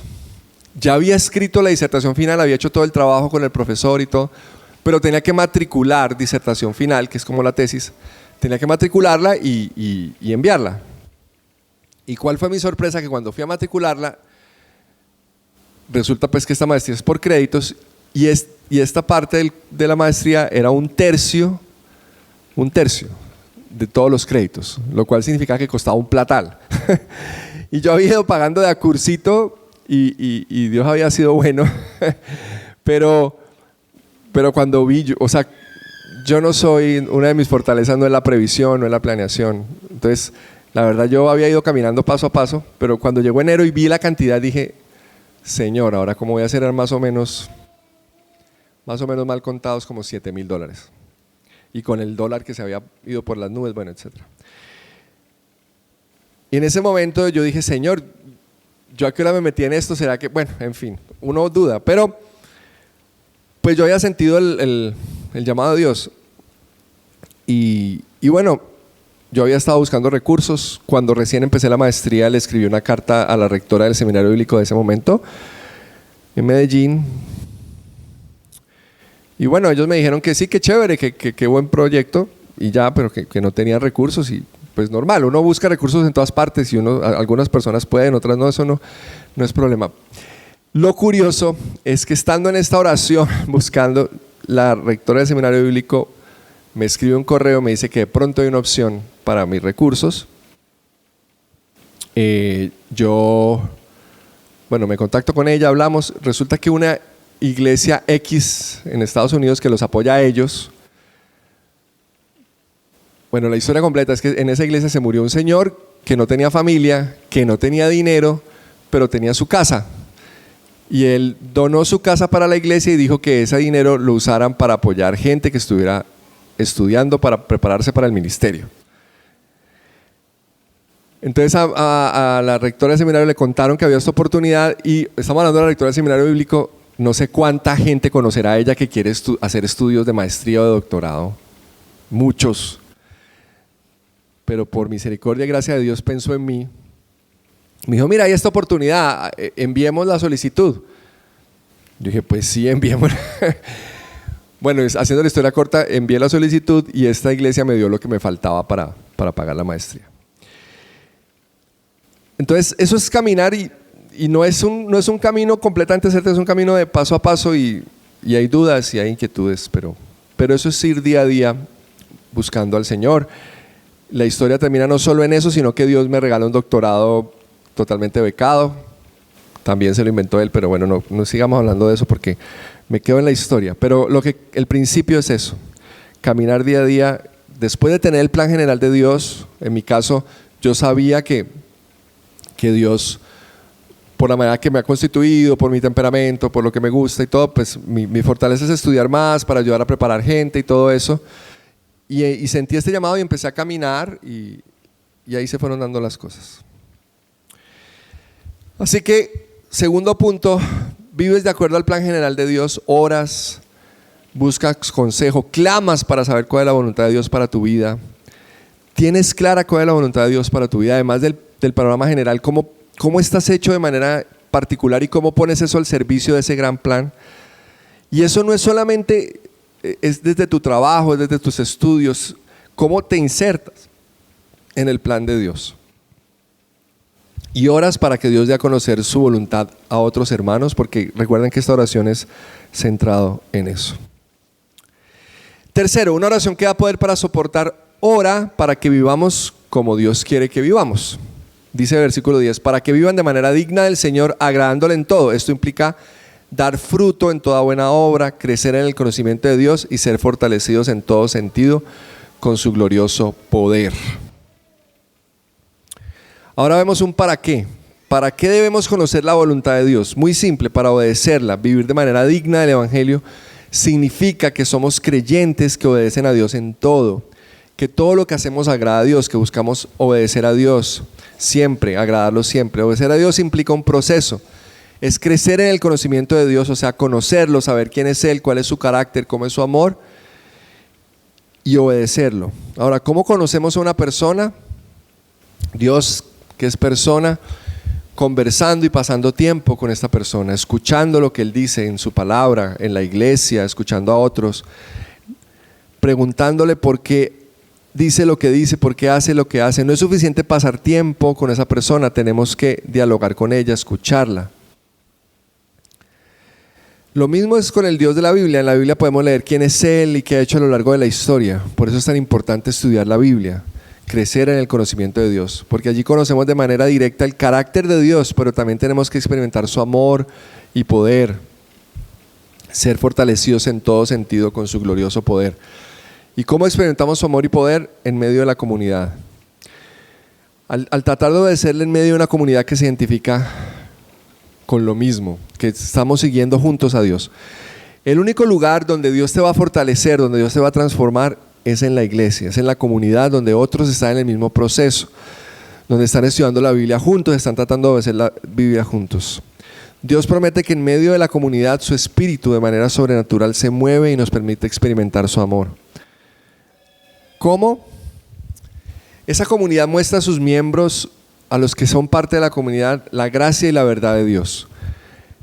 ya había escrito la disertación final, había hecho todo el trabajo con el profesor y todo, pero tenía que matricular disertación final, que es como la tesis, tenía que matricularla y enviarla. ¿Y cuál fue mi sorpresa? Que cuando fui a matricularla, resulta pues que esta maestría es por créditos y esta parte de la maestría era un tercio de todos los créditos, lo cual significa que costaba un platal. Y yo había ido pagando de a cursito y Dios había sido bueno, pero cuando vi, yo no soy, una de mis fortalezas no es la previsión, no es la planeación. Entonces, la verdad yo había ido caminando paso a paso, pero cuando llegó enero y vi la cantidad dije, Señor, ahora cómo voy a hacer más o menos mal contados como $7,000. Y con el dólar que se había ido por las nubes, bueno, etc. Y en ese momento yo dije, Señor, ¿yo a qué hora me metí en esto? ¿Será que, bueno, en fin, uno duda, pero pues yo había sentido el llamado de Dios y bueno, yo había estado buscando recursos. Cuando recién empecé la maestría le escribí una carta a la rectora del seminario bíblico de ese momento en Medellín y bueno, ellos me dijeron que sí, que chévere, que buen proyecto y ya, pero que no tenían recursos y pues normal, uno busca recursos en todas partes y algunas personas pueden, otras no, eso no es problema. Lo curioso es que estando en esta oración buscando, la rectora del seminario bíblico me escribe un correo, me dice que de pronto hay una opción para mis recursos. Yo me contacto con ella, hablamos, resulta que una iglesia X en Estados Unidos que los apoya a ellos. Bueno, la historia completa es que en esa iglesia se murió un señor que no tenía familia, que no tenía dinero, pero tenía su casa. Y él donó su casa para la iglesia y dijo que ese dinero lo usaran para apoyar gente que estuviera estudiando para prepararse para el ministerio. Entonces a la rectora del seminario le contaron que había esta oportunidad y estamos hablando de la rectora del seminario bíblico, no sé cuánta gente conocerá a ella que quiere hacer estudios de maestría o de doctorado, muchos, pero por misericordia y gracia de Dios pensó en mí Me dijo, mira, hay esta oportunidad, enviemos la solicitud. Yo dije, pues sí, enviemos. Bueno, haciendo la historia corta, envié la solicitud y esta iglesia me dio lo que me faltaba para pagar la maestría. Entonces, eso es caminar y no es un camino completamente certero, es un camino de paso a paso y hay dudas y hay inquietudes, pero eso es ir día a día buscando al Señor. La historia termina no solo en eso, sino que Dios me regala un doctorado totalmente becado. También se lo inventó él, pero bueno, no sigamos hablando de eso porque me quedo en la historia. Pero el principio es eso, caminar día a día. Después de tener el plan general de Dios, en mi caso, yo sabía que Dios, por la manera que me ha constituido, por mi temperamento, por lo que me gusta y todo, pues mi fortaleza es estudiar más para ayudar a preparar gente y todo eso. Y sentí este llamado y empecé a caminar y ahí se fueron dando las cosas. Así que, segundo punto, vives de acuerdo al plan general de Dios, oras, buscas consejo, clamas para saber cuál es la voluntad de Dios para tu vida. Tienes clara cuál es la voluntad de Dios para tu vida, además del panorama general, cómo estás hecho de manera particular y cómo pones eso al servicio de ese gran plan. Y eso no es solamente, es desde tu trabajo, es desde tus estudios, cómo te insertas en el plan de Dios. Y oras para que Dios dé a conocer su voluntad a otros hermanos, porque recuerden que esta oración es centrado en eso. Tercero, una oración que da poder para soportar. Ora para que vivamos como Dios quiere que vivamos. Dice el versículo 10, para que vivan de manera digna del Señor, agradándole en todo. Esto implica dar fruto en toda buena obra, crecer en el conocimiento de Dios y ser fortalecidos en todo sentido con su glorioso poder. Ahora vemos un para qué. ¿Para qué debemos conocer la voluntad de Dios? Muy simple, para obedecerla. Vivir de manera digna del Evangelio significa que somos creyentes que obedecen a Dios en todo, que todo lo que hacemos agrada a Dios, que buscamos obedecer a Dios siempre, agradarlo siempre. Obedecer a Dios implica un proceso, es crecer en el conocimiento de Dios, o sea, conocerlo, saber quién es Él, cuál es su carácter, cómo es su amor y obedecerlo. Ahora, ¿cómo conocemos a una persona? Dios, que es persona, conversando y pasando tiempo con esta persona, escuchando lo que Él dice en su palabra, en la iglesia, escuchando a otros, preguntándole por qué dice lo que dice, por qué hace lo que hace. No es suficiente pasar tiempo con esa persona, tenemos que dialogar con ella, escucharla. Lo mismo es con el Dios de la Biblia. En la Biblia podemos leer quién es Él y qué ha hecho a lo largo de la historia. Por eso es tan importante estudiar la Biblia, crecer en el conocimiento de Dios, porque allí conocemos de manera directa el carácter de Dios, pero también tenemos que experimentar su amor y poder, ser fortalecidos en todo sentido con su glorioso poder. ¿Y cómo experimentamos su amor y poder? En medio de la comunidad. Al tratar de obedecerle en medio de una comunidad que se identifica con lo mismo, que estamos siguiendo juntos a Dios. El único lugar donde Dios te va a fortalecer, donde Dios te va a transformar, es en la iglesia, es en la comunidad donde otros están en el mismo proceso, donde están estudiando la Biblia juntos, están tratando de obedecer la Biblia juntos. Dios promete que en medio de la comunidad su espíritu de manera sobrenatural se mueve y nos permite experimentar su amor. ¿Cómo? Esa comunidad muestra a sus miembros, a los que son parte de la comunidad, la gracia y la verdad de Dios.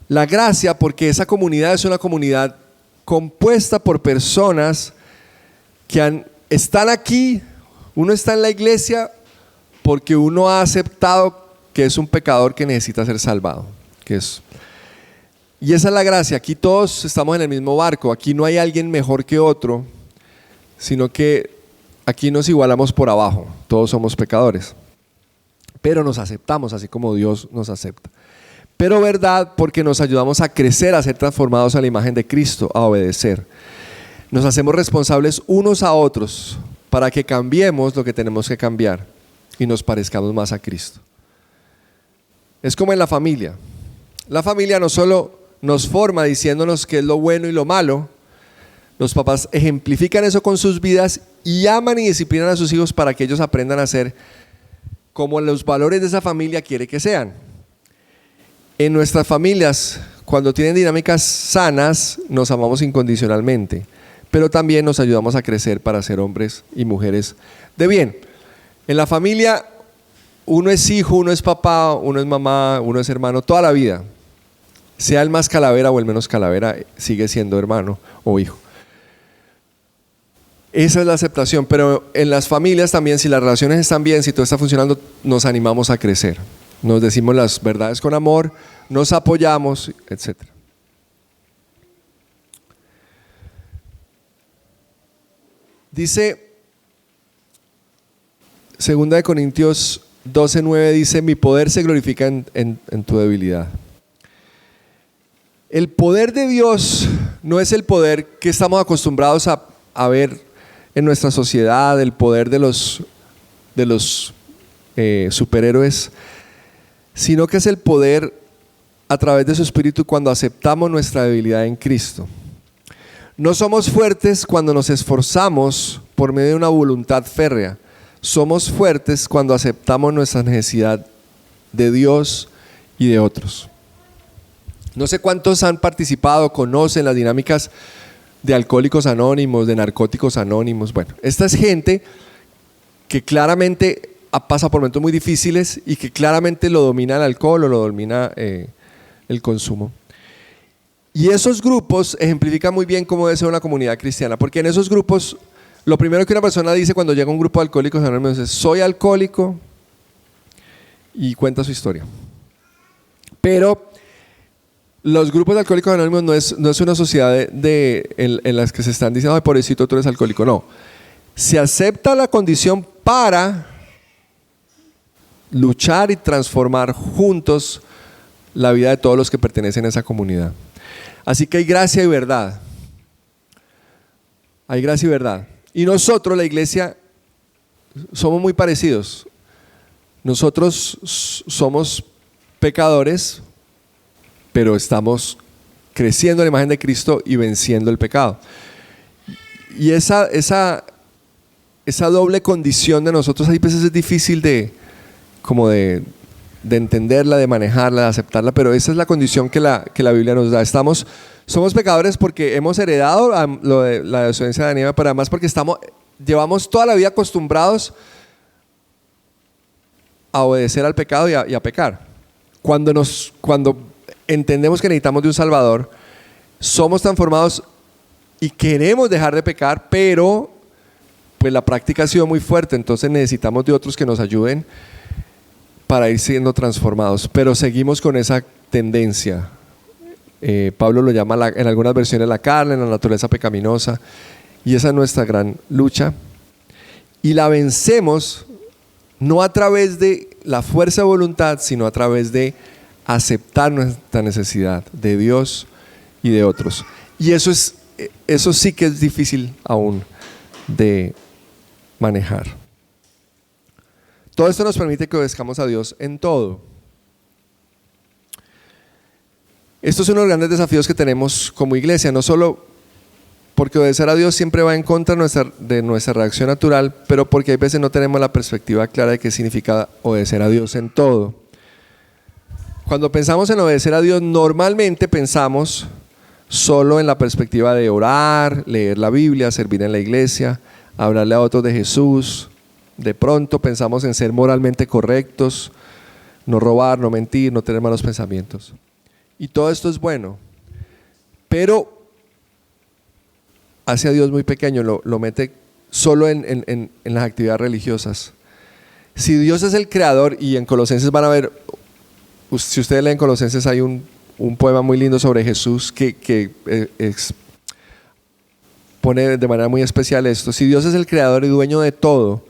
La gracia, porque esa comunidad es una comunidad compuesta por personas que están aquí. Uno está en la iglesia porque uno ha aceptado que es un pecador que necesita ser salvado. Y esa es la gracia. Aquí todos estamos en el mismo barco. Aquí no hay alguien mejor que otro, sino que aquí nos igualamos por abajo. Todos somos pecadores, pero nos aceptamos así como Dios nos acepta. Pero verdad, porque nos ayudamos a crecer, a ser transformados a la imagen de Cristo, a obedecer. Nos hacemos responsables unos a otros para que cambiemos lo que tenemos que cambiar y nos parezcamos más a Cristo. Es como en la familia. La familia no solo nos forma diciéndonos qué es lo bueno y lo malo, los papás ejemplifican eso con sus vidas y aman y disciplinan a sus hijos para que ellos aprendan a ser como los valores de esa familia quiere que sean. En nuestras familias, cuando tienen dinámicas sanas, nos amamos incondicionalmente, pero también nos ayudamos a crecer para ser hombres y mujeres de bien. En la familia, uno es hijo, uno es papá, uno es mamá, uno es hermano, toda la vida. Sea el más calavera o el menos calavera, sigue siendo hermano o hijo. Esa es la aceptación, pero en las familias también, si las relaciones están bien, si todo está funcionando, nos animamos a crecer. Nos decimos las verdades con amor, nos apoyamos, etc. Dice 2 Corintios 12:9, dice: mi poder se glorifica en tu debilidad. El poder de Dios no es el poder que estamos acostumbrados a ver en nuestra sociedad, el poder de los superhéroes, sino que es el poder a través de su Espíritu cuando aceptamos nuestra debilidad en Cristo. No somos fuertes cuando nos esforzamos por medio de una voluntad férrea. Somos fuertes cuando aceptamos nuestra necesidad de Dios y de otros. No sé cuántos han participado, conocen las dinámicas de Alcohólicos Anónimos, de Narcóticos Anónimos. Bueno, esta es gente que claramente pasa por momentos muy difíciles y que claramente lo domina el alcohol o lo domina el consumo. Y esos grupos ejemplifican muy bien cómo debe ser una comunidad cristiana, porque en esos grupos lo primero que una persona dice cuando llega a un grupo de Alcohólicos Anónimos es: soy alcohólico, y cuenta su historia. Pero los grupos de Alcohólicos Anónimos no es una sociedad en las que se están diciendo: ay, pobrecito, tú eres alcohólico. No, se acepta la condición para luchar y transformar juntos la vida de todos los que pertenecen a esa comunidad. Así que hay gracia y verdad. Hay gracia y verdad. Y nosotros, la iglesia, somos muy parecidos. Nosotros somos pecadores, pero estamos creciendo en la imagen de Cristo y venciendo el pecado. Y esa doble condición de nosotros a veces es difícil de entenderla, de manejarla, de aceptarla, pero esa es la condición que la Biblia nos da. Somos pecadores porque hemos heredado lo de la desobediencia de Adán, pero además porque llevamos toda la vida acostumbrados a obedecer al pecado y a pecar. Cuando entendemos que necesitamos de un Salvador, somos transformados y queremos dejar de pecar, pero pues la práctica ha sido muy fuerte, entonces necesitamos de otros que nos ayuden para ir siendo transformados, pero seguimos con esa tendencia. Pablo lo llama en algunas versiones la carne, la naturaleza pecaminosa, y esa es nuestra gran lucha. Y la vencemos no a través de la fuerza de voluntad, sino a través de aceptar nuestra necesidad de Dios y de otros. Y eso sí que es difícil aún de manejar. Todo esto nos permite que obedezcamos a Dios en todo. Esto es uno de los grandes desafíos que tenemos como iglesia, no solo porque obedecer a Dios siempre va en contra de nuestra reacción natural, pero porque hay veces no tenemos la perspectiva clara de qué significa obedecer a Dios en todo. Cuando pensamos en obedecer a Dios, normalmente pensamos solo en la perspectiva de orar, leer la Biblia, servir en la iglesia, hablarle a otros de Jesús. De pronto pensamos en ser moralmente correctos, no robar, no mentir, no tener malos pensamientos. Y todo esto es bueno, pero hace a Dios muy pequeño, lo mete solo en las actividades religiosas. Si Dios es el creador, y en Colosenses van a ver, si ustedes leen Colosenses hay un poema muy lindo sobre Jesús que pone de manera muy especial esto. Si Dios es el creador y dueño de todo,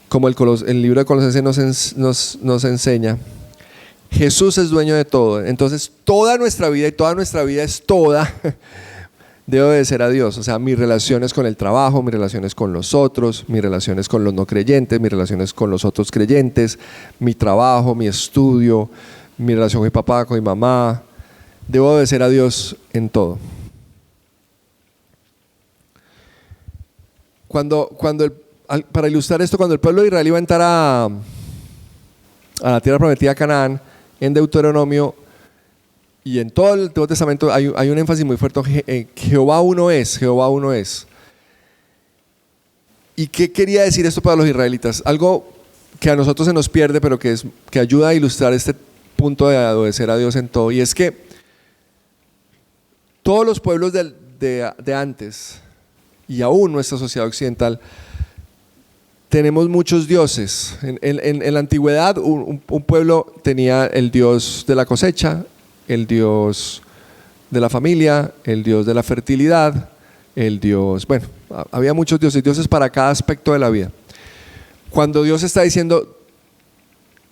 como el libro de Colosenses nos enseña, Jesús es dueño de todo. Entonces toda nuestra vida, y toda nuestra vida es toda, debe obedecer a Dios. O sea, mis relaciones con el trabajo, mis relaciones con los otros, mis relaciones con los no creyentes, mis relaciones con los otros creyentes, mi trabajo, mi estudio, mi relación con mi papá, con mi mamá. Debo obedecer a Dios en todo. Para ilustrar esto, cuando el pueblo de Israel iba a entrar a la tierra prometida, Canaán, en Deuteronomio y en todo el Antiguo Testamento hay un énfasis muy fuerte: Jehová uno es, Jehová uno es. ¿Y qué quería decir esto para los israelitas? Algo que a nosotros se nos pierde, pero que ayuda a ilustrar este punto de obedecer a Dios en todo, y es que todos los pueblos de antes, y aún nuestra sociedad occidental, tenemos muchos dioses. En la antigüedad un pueblo tenía el dios de la cosecha, el dios de la familia, el dios de la fertilidad, había muchos dioses para cada aspecto de la vida. Cuando Dios está diciendo,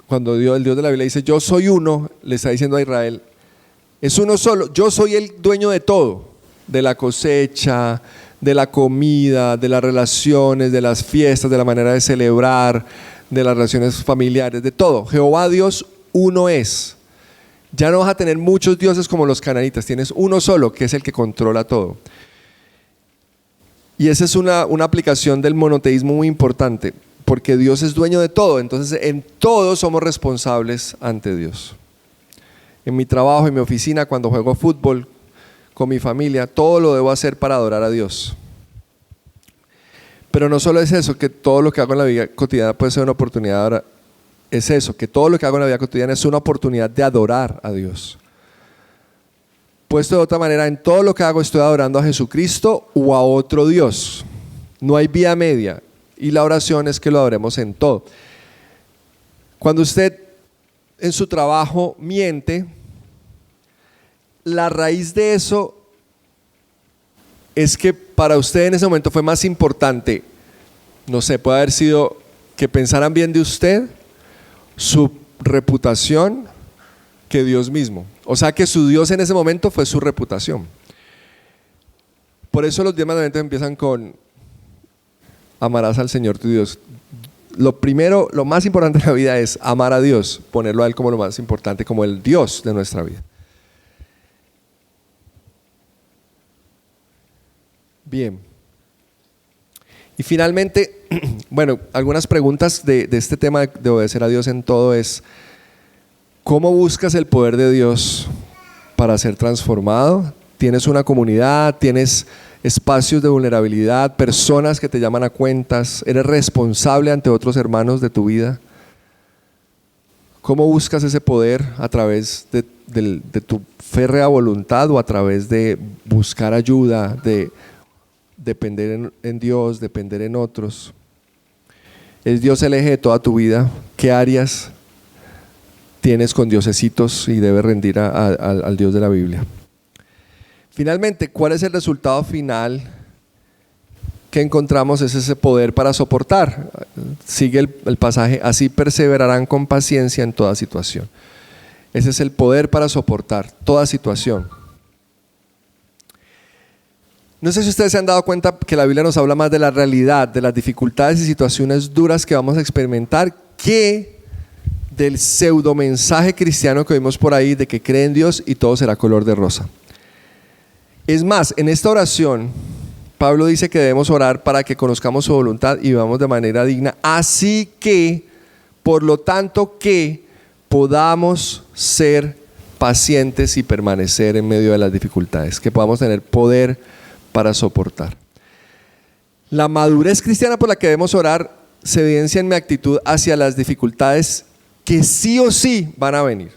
el Dios de la Biblia dice, yo soy uno, le está diciendo a Israel, es uno solo, yo soy el dueño de todo, de la cosecha, de la comida, de las relaciones, de las fiestas, de la manera de celebrar, de las relaciones familiares, de todo. Jehová Dios uno es. Ya no vas a tener muchos dioses como los cananitas, tienes uno solo que es el que controla todo. Y esa es una aplicación del monoteísmo muy importante, porque Dios es dueño de todo, entonces en todo somos responsables ante Dios. En mi trabajo, en mi oficina, cuando juego fútbol, con mi familia, todo lo debo hacer para adorar a Dios. Pero no solo es eso, que todo lo que hago en la vida cotidiana puede ser una oportunidad, es eso, que todo lo que hago en la vida cotidiana es una oportunidad de adorar a Dios. Puesto de otra manera, en todo lo que hago estoy adorando a Jesucristo o a otro Dios. No hay vía media, y la oración es que lo adoremos en todo. Cuando usted en su trabajo miente, la raíz de eso es que para usted en ese momento fue más importante, no sé, puede haber sido que pensaran bien de usted, su reputación, que Dios mismo. O sea que su Dios en ese momento fue su reputación. Por eso los 10 mandamientos empiezan con amarás al Señor tu Dios. Lo primero, lo más importante en la vida es amar a Dios, ponerlo a Él como lo más importante, como el Dios de nuestra vida. Bien. Y finalmente, bueno, algunas preguntas de este tema de obedecer a Dios en todo es: ¿cómo buscas el poder de Dios para ser transformado? ¿Tienes una comunidad? ¿Tienes espacios de vulnerabilidad? ¿Personas que te llaman a cuentas? ¿Eres responsable ante otros hermanos de tu vida? ¿Cómo buscas ese poder? ¿A través de tu férrea voluntad o a través de buscar ayuda, de depender en Dios, depender en otros? ¿Es Dios el eje de toda tu vida? ¿Qué áreas tienes con diosesitos y debes rendir al Dios de la Biblia? Finalmente, ¿cuál es el resultado final que encontramos? Es ese poder para soportar. Sigue el pasaje: así perseverarán con paciencia en toda situación. Ese es el poder para soportar toda situación. No sé si ustedes se han dado cuenta que la Biblia nos habla más de la realidad, de las dificultades y situaciones duras que vamos a experimentar, que del pseudo mensaje cristiano que oímos por ahí de que cree en Dios y todo será color de rosa. Es más, en esta oración, Pablo dice que debemos orar para que conozcamos su voluntad y vivamos de manera digna, así que, por lo tanto, que podamos ser pacientes y permanecer en medio de las dificultades, que podamos tener poder para soportar. La madurez cristiana por la que debemos orar se evidencia en mi actitud hacia las dificultades que sí o sí van a venir.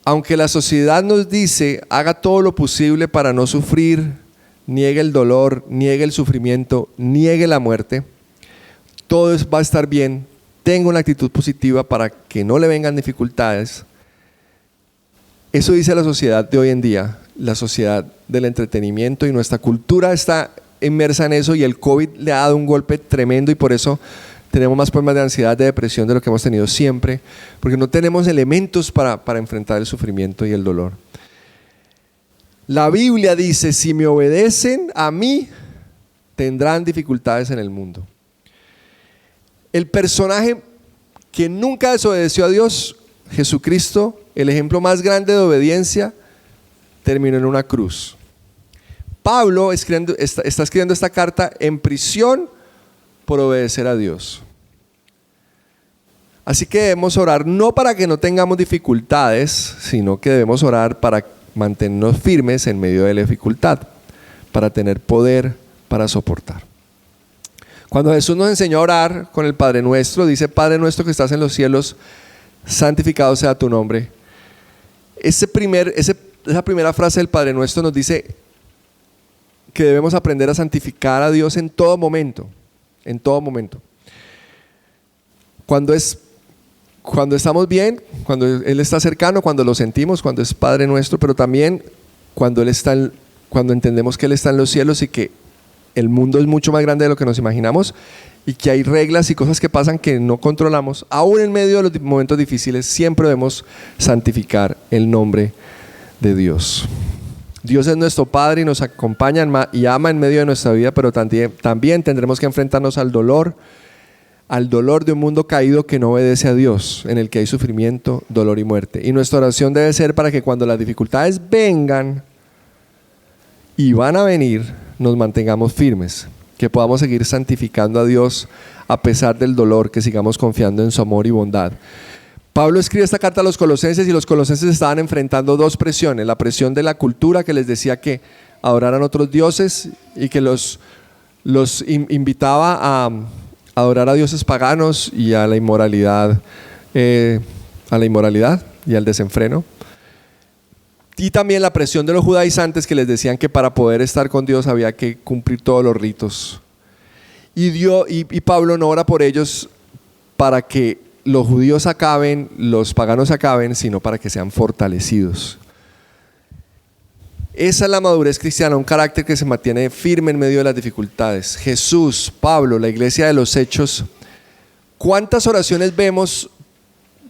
Aunque la sociedad nos dice haga todo lo posible para no sufrir, niegue el dolor, niegue el sufrimiento, niegue la muerte, todo va a estar bien, tenga una actitud positiva para que no le vengan dificultades. Eso dice la sociedad de hoy en día, la sociedad del entretenimiento, y nuestra cultura está inmersa en eso, y el COVID le ha dado un golpe tremendo, y por eso tenemos más problemas de ansiedad, de depresión de lo que hemos tenido siempre, porque no tenemos elementos para enfrentar el sufrimiento y el dolor. La Biblia dice: si me obedecen a mí, tendrán dificultades en el mundo. El personaje que nunca desobedeció a Dios, Jesucristo, el ejemplo más grande de obediencia, terminó en una cruz. Pablo está escribiendo esta carta en prisión por obedecer a Dios. Así que debemos orar no para que no tengamos dificultades, sino que debemos orar para mantenernos firmes en medio de la dificultad, para tener poder para soportar. Cuando Jesús nos enseñó a orar con el Padre Nuestro, dice: Padre nuestro que estás en los cielos, santificado sea tu nombre. Esa primera frase del Padre Nuestro nos dice que debemos aprender a santificar a Dios en todo momento, en todo momento. Cuando estamos bien, cuando Él está cercano, cuando lo sentimos, cuando es Padre Nuestro, pero también cuando entendemos que Él está en los cielos y que el mundo es mucho más grande de lo que nos imaginamos y que hay reglas y cosas que pasan que no controlamos. Aún en medio de los momentos difíciles siempre debemos santificar el nombre de Dios. Dios es nuestro Padre y nos acompaña y ama en medio de nuestra vida, pero también tendremos que enfrentarnos al dolor de un mundo caído que no obedece a Dios, en el que hay sufrimiento, dolor y muerte. Y nuestra oración debe ser para que cuando las dificultades vengan, y van a venir, nos mantengamos firmes, que podamos seguir santificando a Dios a pesar del dolor, que sigamos confiando en su amor y bondad. Pablo escribe esta carta a los colosenses y los colosenses estaban enfrentando dos presiones: la presión de la cultura que les decía que adoraran otros dioses y que los invitaba a adorar a dioses paganos y a la inmoralidad y al desenfreno. Y también la presión de los judaizantes que les decían que para poder estar con Dios había que cumplir todos los ritos. Y Pablo no ora por ellos para que los judíos acaben, los paganos acaben, sino para que sean fortalecidos. Esa es la madurez cristiana, un carácter que se mantiene firme en medio de las dificultades. Jesús, Pablo, la iglesia de los Hechos, ¿cuántas oraciones vemos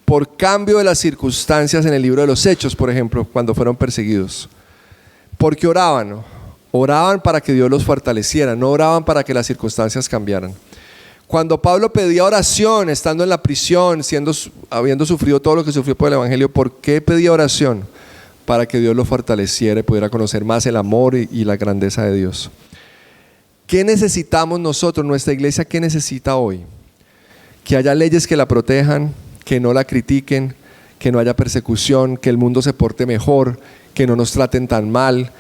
por cambio de las circunstancias en el libro de los Hechos, por ejemplo, cuando fueron perseguidos? ¿Por qué oraban? Oraban para que Dios los fortaleciera, no oraban para que las circunstancias cambiaran. Cuando Pablo pedía oración, estando en la prisión, habiendo sufrido todo lo que sufrió por el Evangelio, ¿por qué pedía oración? Para que Dios lo fortaleciera y pudiera conocer más el amor y la grandeza de Dios. ¿Qué necesitamos nosotros, nuestra iglesia? ¿Qué necesita hoy? Que haya leyes que la protejan, que no la critiquen, que no haya persecución, que el mundo se porte mejor, que no nos traten tan mal,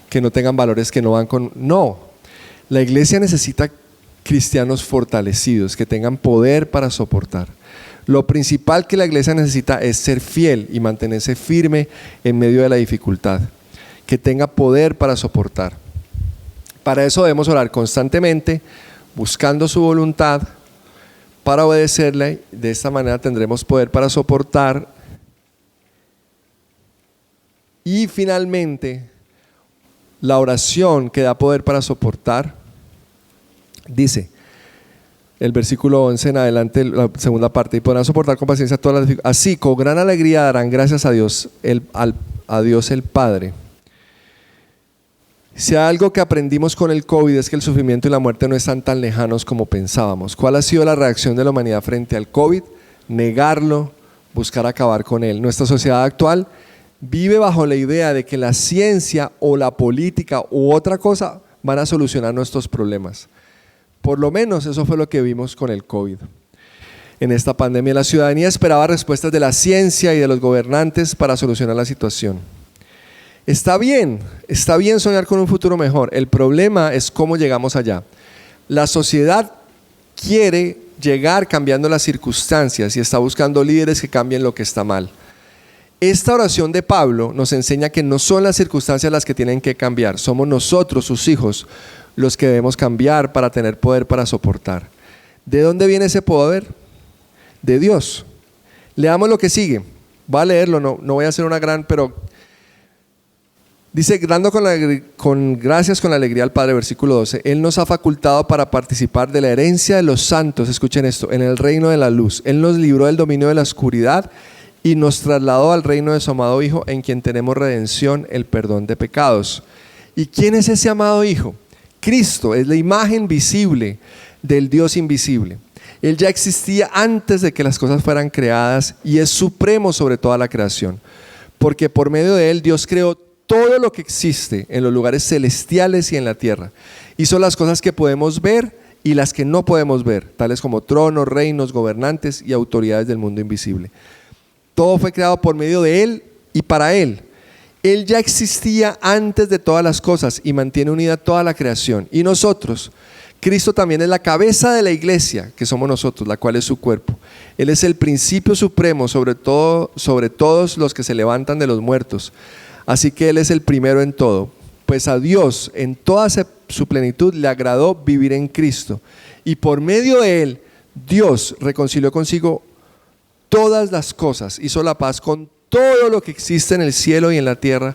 que no tengan valores que no van con... No, la iglesia necesita cristianos fortalecidos, que tengan poder para soportar. Lo principal que la iglesia necesita es ser fiel y mantenerse firme en medio de la dificultad, que tenga poder para soportar. Para eso debemos orar constantemente, buscando su voluntad, para obedecerle. De esta manera tendremos poder para soportar. Y finalmente, la oración que da poder para soportar, dice el versículo 11 en adelante, la segunda parte: y podrán soportar con paciencia todas las dificultades. Así, con gran alegría darán gracias a Dios, a Dios el Padre. Si hay algo que aprendimos con el COVID es que el sufrimiento y la muerte no están tan lejanos como pensábamos. ¿Cuál ha sido la reacción de la humanidad frente al COVID? Negarlo, buscar acabar con él. Nuestra sociedad actual vive bajo la idea de que la ciencia o la política u otra cosa van a solucionar nuestros problemas. Por lo menos eso fue lo que vimos con el COVID. En esta pandemia la ciudadanía esperaba respuestas de la ciencia y de los gobernantes para solucionar la situación. Está bien soñar con un futuro mejor. El problema es cómo llegamos allá. La sociedad quiere llegar cambiando las circunstancias y está buscando líderes que cambien lo que está mal. Esta oración de Pablo nos enseña que no son las circunstancias las que tienen que cambiar, somos nosotros, sus hijos, los que debemos cambiar para tener poder para soportar. ¿De dónde viene ese poder? De Dios. Leamos lo que sigue. Voy a leerlo, no voy a hacer una gran, pero dice: dando con gracias con la alegría al Padre, versículo 12, Él nos ha facultado para participar de la herencia de los santos, escuchen esto, en el reino de la luz. Él nos libró del dominio de la oscuridad y nos trasladó al reino de su amado Hijo, en quien tenemos redención, el perdón de pecados. ¿Y quién es ese amado Hijo? Cristo es la imagen visible del Dios invisible. Él ya existía antes de que las cosas fueran creadas y es supremo sobre toda la creación, porque por medio de Él Dios creó todo lo que existe en los lugares celestiales y en la tierra. Hizo las cosas que podemos ver y las que no podemos ver, tales como tronos, reinos, gobernantes y autoridades del mundo invisible. Todo fue creado por medio de Él y para Él. Él ya existía antes de todas las cosas y mantiene unida toda la creación. Y nosotros, Cristo también es la cabeza de la iglesia, que somos nosotros, la cual es su cuerpo. Él es el principio supremo sobre todos los que se levantan de los muertos. Así que Él es el primero en todo. Pues a Dios, en toda su plenitud, le agradó vivir en Cristo. Y por medio de Él, Dios reconcilió consigo todas las cosas, hizo la paz con todo lo que existe en el cielo y en la tierra,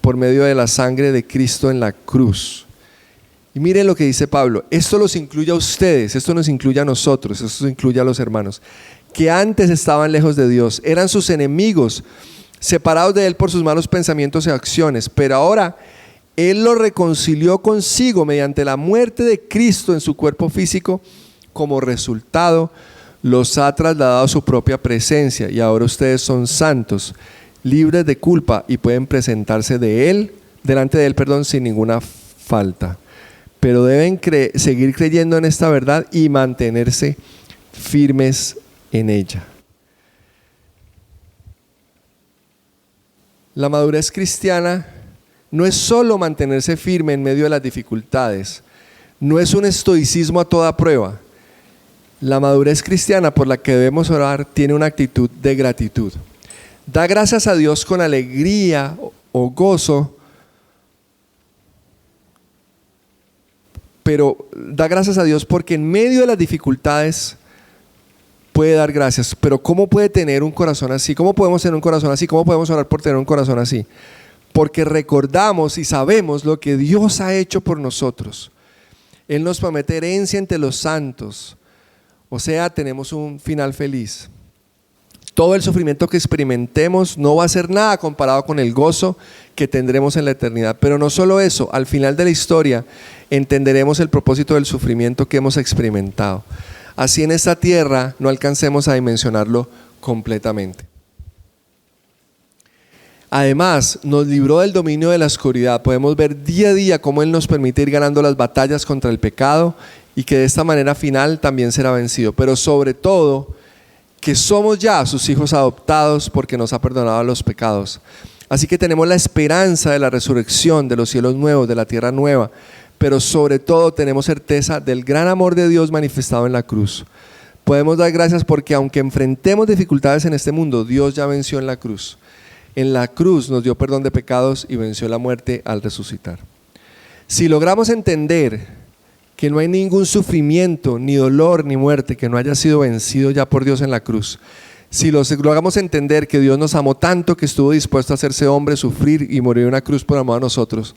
por medio de la sangre de Cristo en la cruz. Y miren lo que dice Pablo, esto los incluye a ustedes, esto nos incluye a nosotros, esto incluye a los hermanos, que antes estaban lejos de Dios, eran sus enemigos, separados de Él por sus malos pensamientos y acciones, pero ahora Él los reconcilió consigo mediante la muerte de Cristo en su cuerpo físico. Como resultado, los ha trasladado a su propia presencia y ahora ustedes son santos, libres de culpa y pueden presentarse delante de Él, sin ninguna falta. Pero deben seguir creyendo en esta verdad y mantenerse firmes en ella. La madurez cristiana no es solo mantenerse firme en medio de las dificultades, no es un estoicismo a toda prueba. La madurez cristiana por la que debemos orar tiene una actitud de gratitud. Da gracias a Dios con alegría o gozo, pero da gracias a Dios porque en medio de las dificultades puede dar gracias. Pero ¿cómo puede tener un corazón así? ¿Cómo podemos tener un corazón así? ¿Cómo podemos orar por tener un corazón así? Porque recordamos y sabemos lo que Dios ha hecho por nosotros. Él nos promete herencia entre los santos. O sea, tenemos un final feliz. Todo el sufrimiento que experimentemos no va a ser nada comparado con el gozo que tendremos en la eternidad. Pero no solo eso, al final de la historia entenderemos el propósito del sufrimiento que hemos experimentado. Así en esta tierra no alcancemos a dimensionarlo completamente. Además, nos libró del dominio de la oscuridad. Podemos ver día a día cómo Él nos permite ir ganando las batallas contra el pecado y que de esta manera final también será vencido. Pero sobre todo, que somos ya sus hijos adoptados porque nos ha perdonado los pecados. Así que tenemos la esperanza de la resurrección, de los cielos nuevos, de la tierra nueva. Pero sobre todo tenemos certeza del gran amor de Dios manifestado en la cruz. Podemos dar gracias porque aunque enfrentemos dificultades en este mundo, Dios ya venció en la cruz. En la cruz nos dio perdón de pecados y venció la muerte al resucitar. Si logramos entender que no hay ningún sufrimiento, ni dolor, ni muerte que no haya sido vencido ya por Dios en la cruz, si logramos entender que Dios nos amó tanto que estuvo dispuesto a hacerse hombre, sufrir y morir en una cruz por amor a nosotros,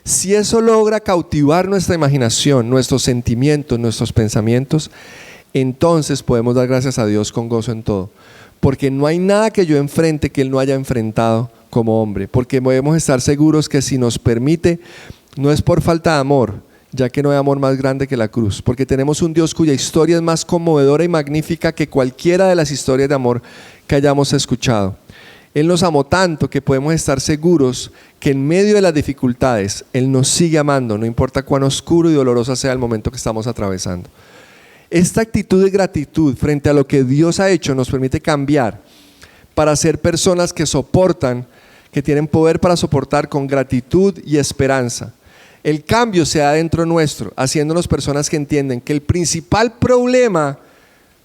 si eso logra cautivar nuestra imaginación, nuestros sentimientos, nuestros pensamientos, entonces podemos dar gracias a Dios con gozo en todo. Porque no hay nada que yo enfrente que Él no haya enfrentado como hombre. Porque podemos estar seguros que si nos permite, no es por falta de amor, ya que no hay amor más grande que la cruz. Porque tenemos un Dios cuya historia es más conmovedora y magnífica que cualquiera de las historias de amor que hayamos escuchado. Él nos amó tanto que podemos estar seguros que en medio de las dificultades Él nos sigue amando, no importa cuán oscuro y doloroso sea el momento que estamos atravesando. Esta actitud de gratitud frente a lo que Dios ha hecho nos permite cambiar para ser personas que soportan, que tienen poder para soportar con gratitud y esperanza. El cambio se da dentro nuestro, haciéndonos personas que entienden que el principal problema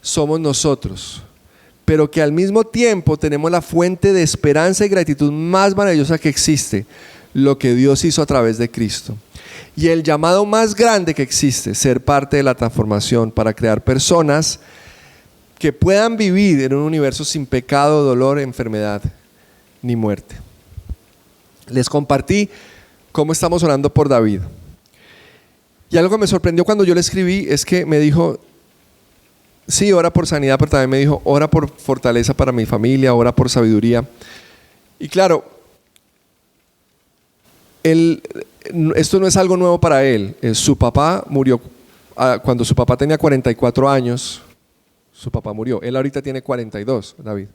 somos nosotros, pero que al mismo tiempo tenemos la fuente de esperanza y gratitud más maravillosa que existe, lo que Dios hizo a través de Cristo. Y el llamado más grande que existe, ser parte de la transformación para crear personas que puedan vivir en un universo sin pecado, dolor, enfermedad ni muerte. Les compartí cómo estamos orando por David. Y algo que me sorprendió cuando yo le escribí es que me dijo, sí, ora por sanidad, pero también me dijo, ora por fortaleza para mi familia, ora por sabiduría. Y claro, esto no es algo nuevo para él. Su papá murió cuando su papá tenía 44 años. Su papá murió. Él ahorita tiene 42, David.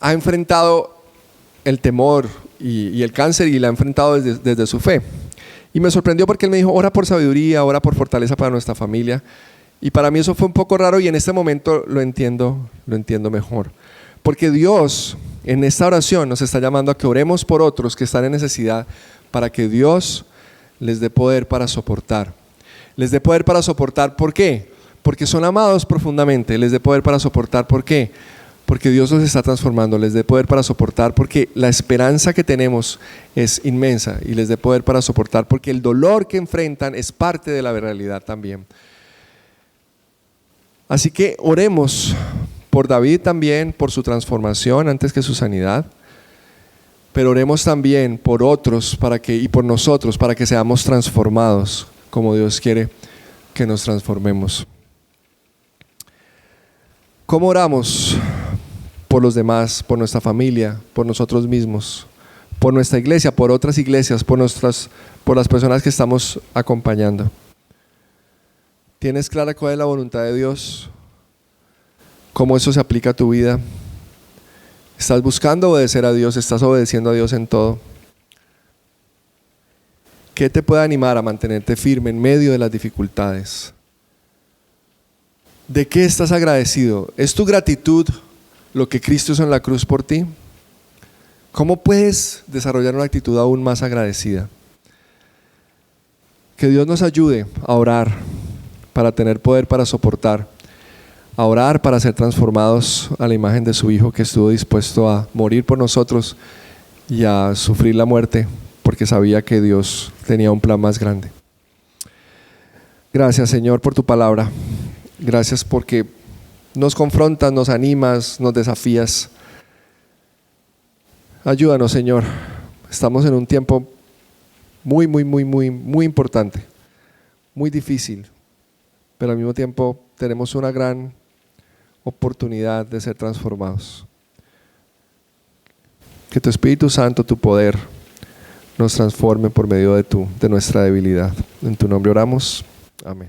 Ha enfrentado el temor y el cáncer y la ha enfrentado desde su fe. Y me sorprendió porque él me dijo, ora por sabiduría, ora por fortaleza para nuestra familia. Y para mí eso fue un poco raro y en este momento lo entiendo mejor. Porque Dios en esta oración nos está llamando a que oremos por otros que están en necesidad para que Dios les dé poder para soportar. Les dé poder para soportar. ¿Por qué? Porque son amados profundamente. Les dé poder para soportar. ¿Por qué? Porque Dios los está transformando. Les dé poder para soportar porque la esperanza que tenemos es inmensa. Y les dé poder para soportar porque el dolor que enfrentan es parte de la realidad también. Así que oremos por David también, por su transformación antes que su sanidad. Pero oremos también por otros y por nosotros para que seamos transformados como Dios quiere que nos transformemos. ¿Cómo oramos por los demás, por nuestra familia, por nosotros mismos, por nuestra iglesia, por otras iglesias, por las personas que estamos acompañando? ¿Tienes clara cuál es la voluntad de Dios? ¿Cómo eso se aplica a tu vida? ¿Estás buscando obedecer a Dios? ¿Estás obedeciendo a Dios en todo? ¿Qué te puede animar a mantenerte firme en medio de las dificultades? ¿De qué estás agradecido? ¿Es tu gratitud lo que Cristo hizo en la cruz por ti? ¿Cómo puedes desarrollar una actitud aún más agradecida? Que Dios nos ayude a orar para tener poder para soportar, a orar para ser transformados a la imagen de su Hijo que estuvo dispuesto a morir por nosotros y a sufrir la muerte porque sabía que Dios tenía un plan más grande. Gracias, Señor, por tu palabra. Gracias porque nos confrontas, nos animas, nos desafías. Ayúdanos, Señor. Estamos en un tiempo muy importante, muy difícil, pero al mismo tiempo tenemos una gran oportunidad de ser transformados. Que tu Espíritu Santo, tu poder, nos transforme por medio de nuestra debilidad. En tu nombre oramos. Amén.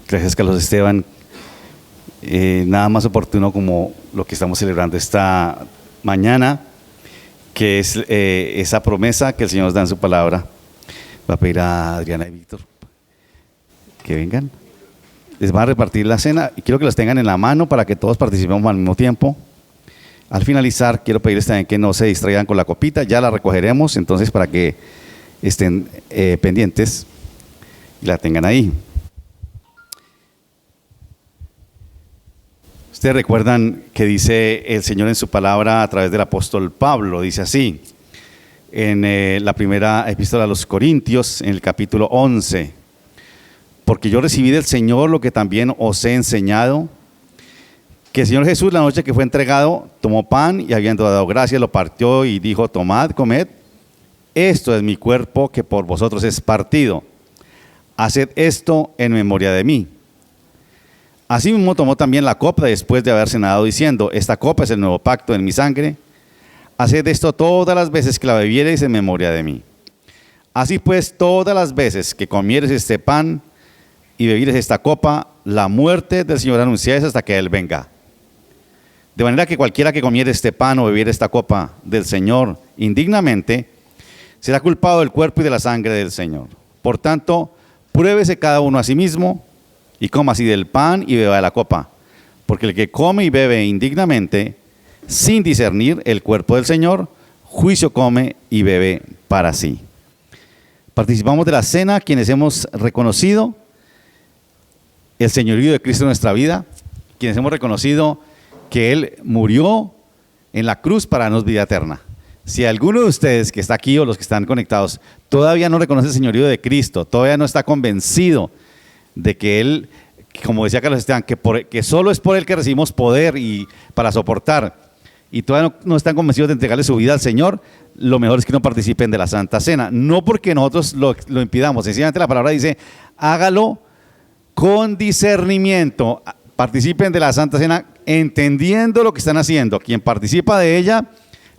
Gracias, Carlos Esteban. Nada más oportuno como lo que estamos celebrando esta mañana, que es esa promesa que el Señor nos da en su palabra. Va a pedir a Adriana y Víctor que vengan. Les van a repartir la cena y quiero que las tengan en la mano para que todos participemos al mismo tiempo. Al finalizar, quiero pedirles también que no se distraigan con la copita, ya la recogeremos, entonces para que estén pendientes y la tengan ahí. Ustedes recuerdan que dice el Señor en su palabra a través del apóstol Pablo, dice así, en la primera epístola a los Corintios, en el capítulo 11, porque yo recibí del Señor lo que también os he enseñado, que el Señor Jesús la noche que fue entregado, tomó pan y habiendo dado gracias lo partió y dijo, tomad, comed, esto es mi cuerpo que por vosotros es partido, haced esto en memoria de mí. Asimismo tomó también la copa después de haber cenado diciendo, esta copa es el nuevo pacto en mi sangre, haced esto todas las veces que la bebiereis en memoria de mí. Así pues, todas las veces que comiereis este pan y bebiereis esta copa, la muerte del Señor anunciáis hasta que Él venga. De manera que cualquiera que comiere este pan o bebiere esta copa del Señor indignamente, será culpado del cuerpo y de la sangre del Señor. Por tanto, pruébese cada uno a sí mismo y coma así del pan y beba de la copa. Porque el que come y bebe indignamente, sin discernir el cuerpo del Señor, juicio come y bebe para sí. Participamos de la cena quienes hemos reconocido el señorío de Cristo en nuestra vida, quienes hemos reconocido que Él murió en la cruz para darnos vida eterna. Si alguno de ustedes que está aquí o los que están conectados todavía no reconoce el señorío de Cristo, todavía no está convencido de que Él, como decía Carlos Esteban, que solo es por Él que recibimos poder y para soportar, y todavía no están convencidos de entregarle su vida al Señor, lo mejor es que no participen de la Santa Cena. No porque nosotros lo impidamos, sencillamente la palabra dice, hágalo con discernimiento. Participen de la Santa Cena entendiendo lo que están haciendo. Quien participa de ella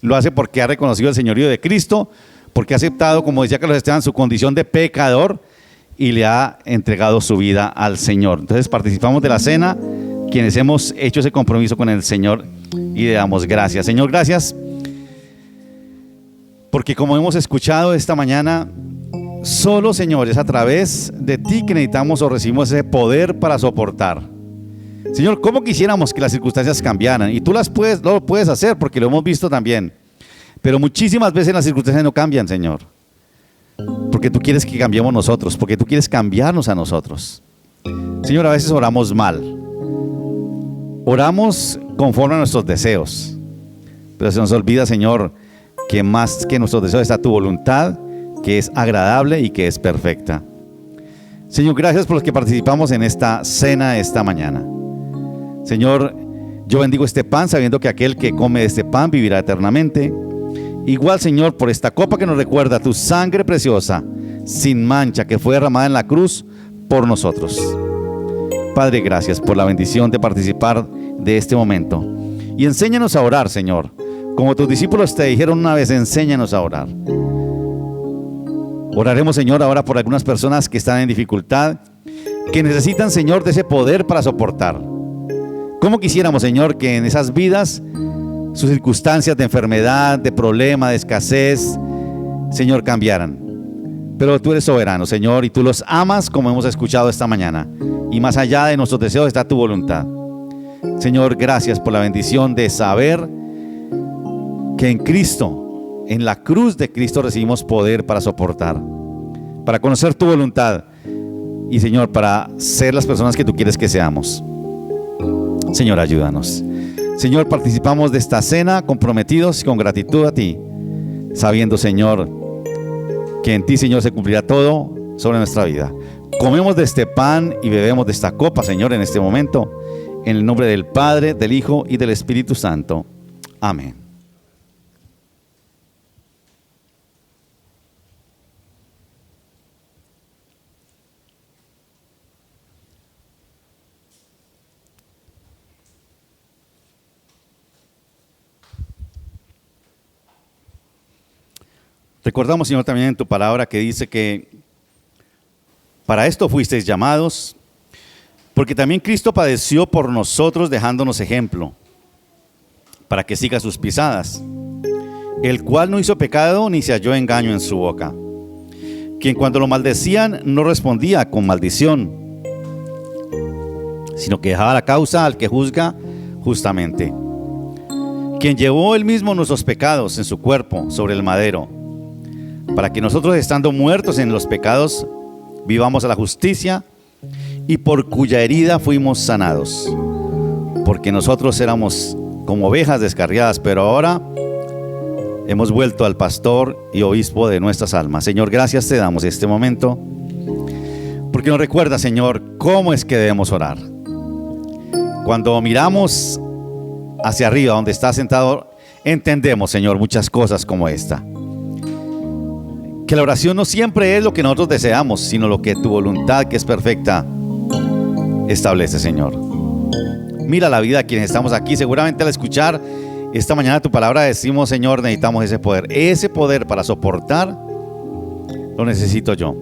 lo hace porque ha reconocido el señorío de Cristo, porque ha aceptado, como decía Carlos Esteban, su condición de pecador y le ha entregado su vida al Señor. Entonces participamos de la cena quienes hemos hecho ese compromiso con el Señor y le damos gracias. Señor, gracias porque como hemos escuchado esta mañana, solo, Señor, es a través de ti que necesitamos o recibimos ese poder para soportar. Señor, ¿cómo quisiéramos que las circunstancias cambiaran? Y tú lo puedes hacer porque lo hemos visto también. Pero muchísimas veces las circunstancias no cambian, Señor. Porque tú quieres que cambiemos nosotros, porque tú quieres cambiarnos a nosotros. Señor, a veces oramos mal. Oramos conforme a nuestros deseos. Pero se nos olvida, Señor, que más que nuestros deseos está tu voluntad, que es agradable y que es perfecta. Señor, gracias por los que participamos en esta cena esta mañana. Señor, yo bendigo este pan sabiendo que aquel que come de este pan vivirá eternamente. Igual, Señor, por esta copa que nos recuerda tu sangre preciosa, sin mancha, que fue derramada en la cruz por nosotros. Padre, gracias por la bendición de participar de este momento. Y enséñanos a orar, Señor. Como tus discípulos te dijeron una vez, enséñanos a orar. Oraremos, Señor, ahora por algunas personas que están en dificultad, que necesitan, Señor, de ese poder para soportar. ¿Cómo quisiéramos, Señor, que en esas vidas sus circunstancias de enfermedad, de problema, de escasez, Señor, cambiaran? Pero tú eres soberano, Señor, y tú los amas como hemos escuchado esta mañana. Y más allá de nuestros deseos está tu voluntad. Señor, gracias por la bendición de saber que en Cristo, en la cruz de Cristo, recibimos poder para soportar, para conocer tu voluntad y, Señor, para ser las personas que tú quieres que seamos. Señor, ayúdanos. Señor, participamos de esta cena comprometidos y con gratitud a ti, sabiendo, Señor, que en ti, Señor, se cumplirá todo sobre nuestra vida. Comemos de este pan y bebemos de esta copa, Señor, en este momento, en el nombre del Padre, del Hijo y del Espíritu Santo. Amén. Recordamos, Señor, también en tu palabra que dice que para esto fuisteis llamados, porque también Cristo padeció por nosotros dejándonos ejemplo, para que siga sus pisadas, el cual no hizo pecado ni se halló engaño en su boca, quien cuando lo maldecían no respondía con maldición, sino que dejaba la causa al que juzga justamente, quien llevó él mismo nuestros pecados en su cuerpo sobre el madero, para que nosotros, estando muertos en los pecados, vivamos a la justicia, y por cuya herida fuimos sanados. Porque nosotros éramos como ovejas descarriadas, pero ahora hemos vuelto al pastor y obispo de nuestras almas. Señor, gracias te damos en este momento, porque nos recuerda, Señor, cómo es que debemos orar. Cuando miramos hacia arriba, donde está sentado, entendemos, Señor, muchas cosas como esta. Que la oración no siempre es lo que nosotros deseamos, sino lo que tu voluntad, que es perfecta, establece, Señor. Mira la vida de quienes estamos aquí. Seguramente al escuchar esta mañana tu palabra decimos, Señor, necesitamos ese poder. Ese poder para soportar lo necesito yo.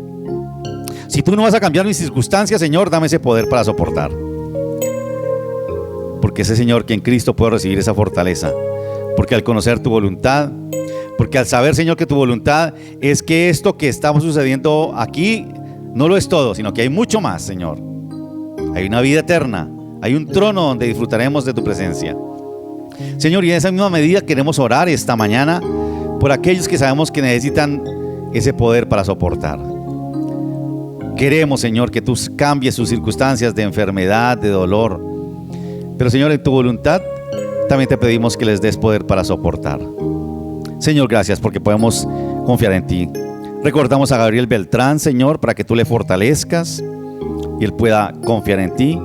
Si tú no vas a cambiar mis circunstancias, Señor, dame ese poder para soportar. Porque ese, Señor, que en Cristo puedo recibir esa fortaleza. Porque al conocer tu voluntad, porque al saber, Señor, que tu voluntad es que esto que estamos sucediendo aquí no lo es todo, sino que hay mucho más, Señor. Hay una vida eterna, hay un trono donde disfrutaremos de tu presencia. Señor, y en esa misma medida queremos orar esta mañana por aquellos que sabemos que necesitan ese poder para soportar. Queremos, Señor, que tú cambies sus circunstancias de enfermedad, de dolor. Pero, Señor, en tu voluntad también te pedimos que les des poder para soportar. Señor, gracias porque podemos confiar en ti. Recordamos a Gabriel Beltrán, Señor, para que tú le fortalezcas y él pueda confiar en ti.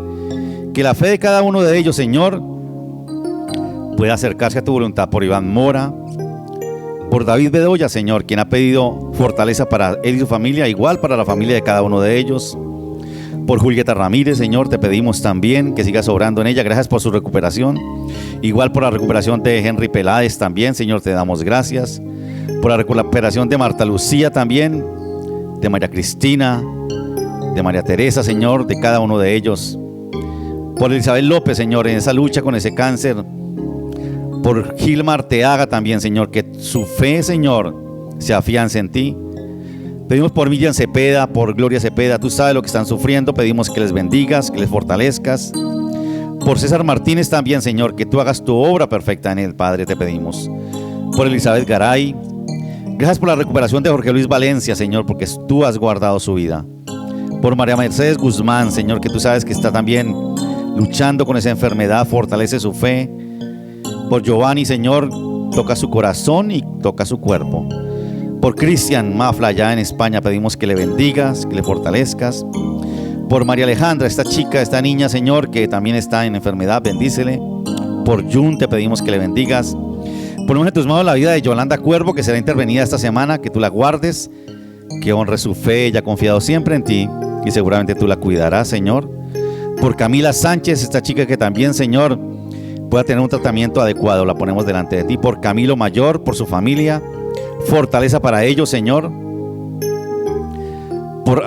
Que la fe de cada uno de ellos, Señor, pueda acercarse a tu voluntad. Por Iván Mora, por David Bedoya, Señor, quien ha pedido fortaleza para él y su familia, igual para la familia de cada uno de ellos. Por Julieta Ramírez, Señor, te pedimos también que sigas obrando en ella. Gracias por su recuperación. Igual por la recuperación de Henry Peláez también, Señor, te damos gracias. Por la recuperación de Marta Lucía también, de María Cristina, de María Teresa, Señor, de cada uno de ellos. Por Elizabeth López, Señor, en esa lucha con ese cáncer. Por Gilma Arteaga también, Señor, que su fe, Señor, se afiance en ti. Pedimos por Miriam Cepeda, por Gloria Cepeda, tú sabes lo que están sufriendo, pedimos que les bendigas, que les fortalezcas. Por César Martínez también, Señor, que tú hagas tu obra perfecta en él, Padre, te pedimos. por Elizabeth Garay. Gracias por la recuperación de Jorge Luis Valencia, Señor, porque tú has guardado su vida. Por María Mercedes Guzmán, Señor, que tú sabes que está también luchando con esa enfermedad, fortalece su fe. Por Giovanni, Señor, toca su corazón y toca su cuerpo. Por Cristian Mafla, allá en España, pedimos que le bendigas, que le fortalezcas. Por María Alejandra, esta chica, esta niña, Señor, que también está en enfermedad, bendícele. Por Jun, te pedimos que le bendigas. Ponemos en tus manos la vida de Yolanda Cuervo, que será intervenida esta semana, que tú la guardes, que honre su fe. Ella ha confiado siempre en ti y seguramente tú la cuidarás, Señor. Por Camila Sánchez, esta chica que también, Señor, pueda tener un tratamiento adecuado, la ponemos delante de ti. Por Camilo Mayor, por su familia, fortaleza para ellos, Señor. Por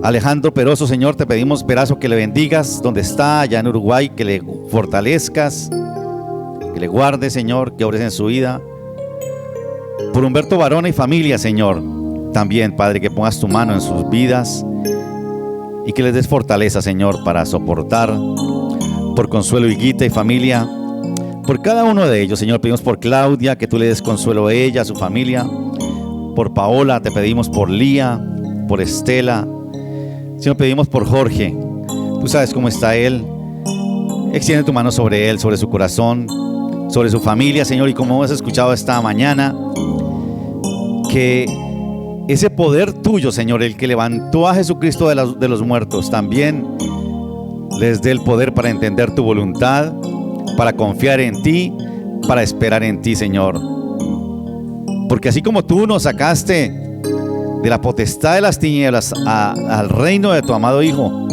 Alejandro Peroso, Señor, te pedimos, Perazo, que le bendigas donde está, allá en Uruguay, que le fortalezcas, que le guardes, Señor, que obres en su vida. Por Humberto Barona y familia, Señor, también, Padre, que pongas tu mano en sus vidas y que les des fortaleza, Señor, para soportar. Por Consuelo Higuita y familia, por cada uno de ellos, Señor, pedimos por Claudia, que tú le des consuelo a ella, a su familia. Por Paola, te pedimos por Lía, por Estela. Señor, pedimos por Jorge, tú sabes cómo está él. Extiende tu mano sobre él, sobre su corazón, sobre su familia, Señor, y como hemos escuchado esta mañana, que ese poder tuyo, Señor, el que levantó a Jesucristo de los muertos, también les dé el poder para entender tu voluntad, para confiar en ti, para esperar en ti, Señor. Porque así como tú nos sacaste de la potestad de las tinieblas al reino de tu amado Hijo,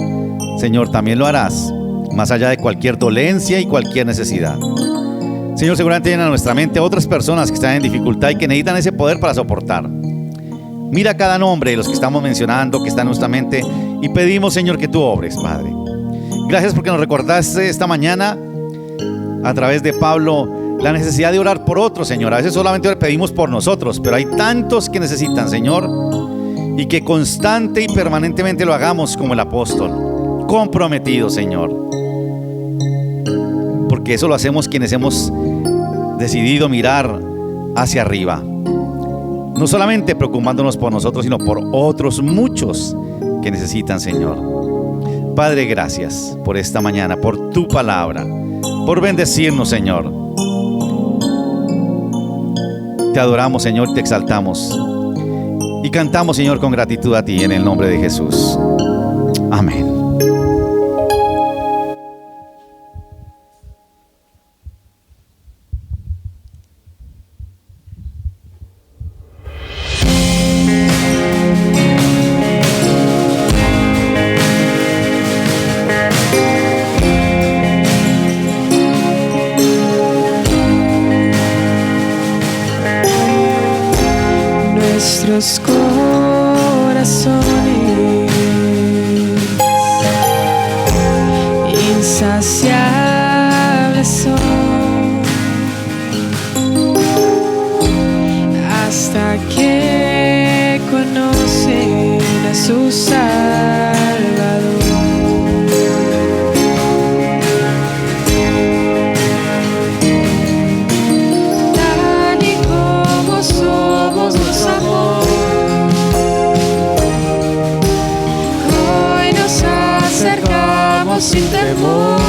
Señor, también lo harás, más allá de cualquier dolencia y cualquier necesidad. Señor, seguramente llena nuestra mente otras personas que están en dificultad y que necesitan ese poder para soportar. Mira cada nombre de los que estamos mencionando, que está en nuestra mente, y pedimos, Señor, que tú obres, Padre. Gracias porque nos recordaste esta mañana, a través de Pablo, la necesidad de orar por otros, Señor. A veces solamente pedimos por nosotros, pero hay tantos que necesitan, Señor, y que constante y permanentemente lo hagamos como el apóstol, comprometido, Señor. Porque eso lo hacemos quienes hemos decidido mirar hacia arriba. No solamente preocupándonos por nosotros, sino por otros muchos que necesitan, Señor. Padre, gracias por esta mañana, por tu palabra, por bendecirnos, Señor. Te adoramos, Señor, te exaltamos y cantamos, Señor, con gratitud a ti en el nombre de Jesús. Amén. Nuestros corazones insaciables son hasta que conocen a su Salvador. Tal y como somos nos amó. Hoy nos acercamos sin temor.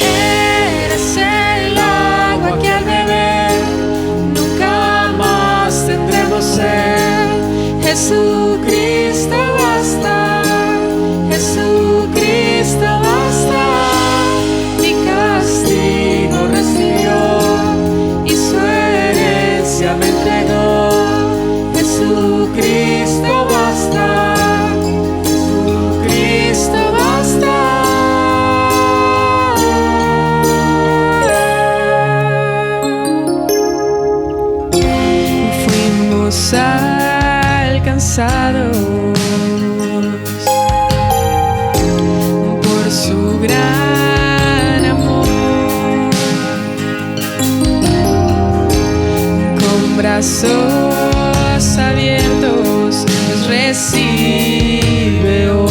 Eres el agua que al beber nunca más tendremos sed. Jesucristo basta, Jesucristo basta. Mi castigo recibió y su herencia me entregó. Jesucristo basta, Jesucristo basta. Fuimos alcanzados por su gran amor, con brazos abiertos nos recibe hoy.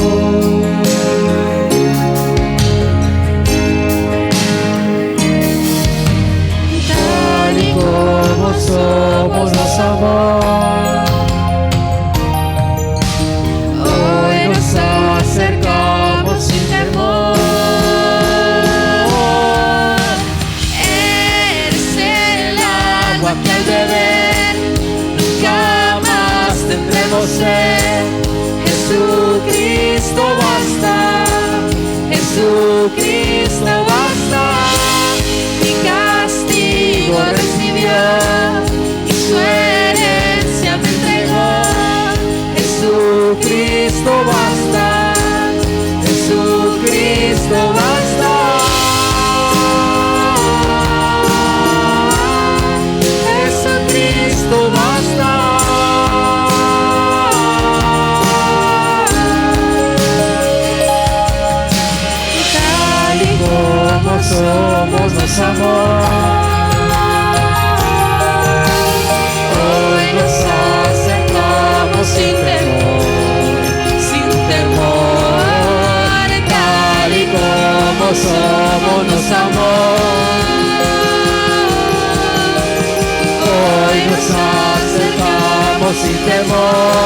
nos amó. Hoy nos acercamos sin temor, tal y como somos nos amó. Hoy nos acercamos sin temor.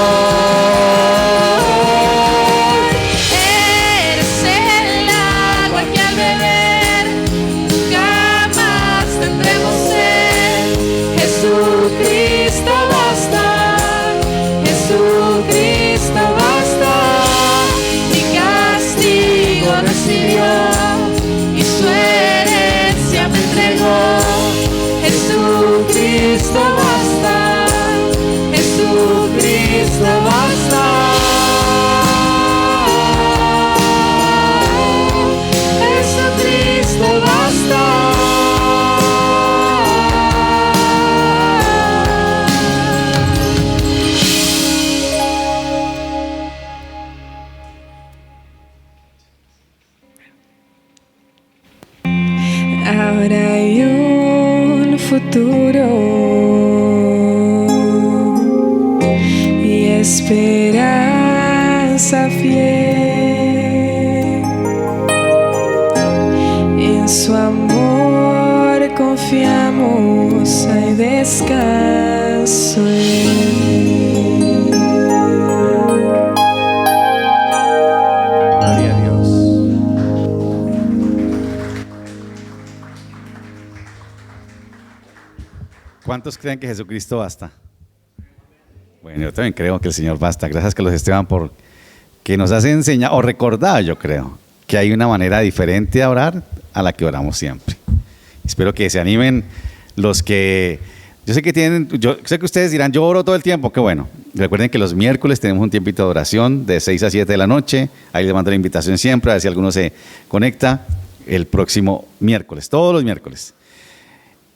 Eres el agua que al beber jamás tendremos sed. Jesucristo basta, Jesucristo basta. Mi castigo recibió y su herencia me entregó. Jesucristo basta, Jesucristo basta. Jesucristo basta. Ahora hay un futuro y esperanza fiel. En su amor confiamos, hay descanso en él. Gloria a Dios. ¿Cuántos creen que Jesucristo basta? Bueno, yo también creo que el Señor basta. Gracias, Carlos Esteban, por que nos hace enseñar o recordar, yo creo, que hay una manera diferente de orar a la que oramos siempre. Espero que se animen los que... Yo sé que ustedes dirán, yo oro todo el tiempo, qué bueno. Recuerden que los miércoles tenemos un tiempito de oración de 6 a 7 de la noche. Ahí les mando la invitación siempre, a ver si alguno se conecta el próximo miércoles, todos los miércoles.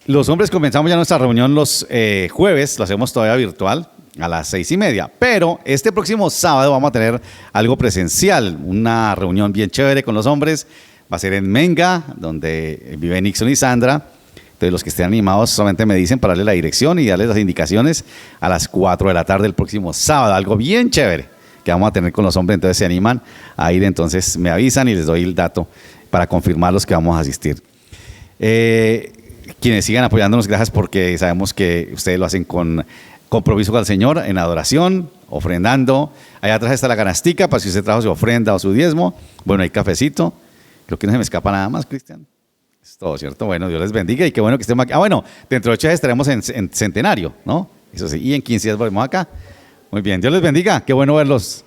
Los hombres comenzamos ya nuestra reunión los jueves, lo hacemos todavía virtual, a las 6:30. Pero este próximo sábado vamos a tener algo presencial, una reunión bien chévere con los hombres. Va a ser en Menga, donde viven Nixon y Sandra. Entonces los que estén animados solamente me dicen para darle la dirección y darles las indicaciones a las 4 de la tarde el próximo sábado. Algo bien chévere que vamos a tener con los hombres. Entonces se animan a ir, entonces me avisan y les doy el dato para confirmar los que vamos a asistir. Quienes sigan apoyándonos, gracias, porque sabemos que ustedes lo hacen con compromiso con el Señor, en adoración, ofrendando. Allá atrás está la canastica para si usted trajo su ofrenda o su diezmo. Bueno, hay cafecito. Creo que no se me escapa nada más, Cristian. Es todo, ¿cierto? Bueno, Dios les bendiga y qué bueno que estemos aquí. Bueno, dentro de 8 días estaremos en centenario, ¿no? Eso sí, y en 15 días volvemos acá. Muy bien, Dios les bendiga, qué bueno verlos.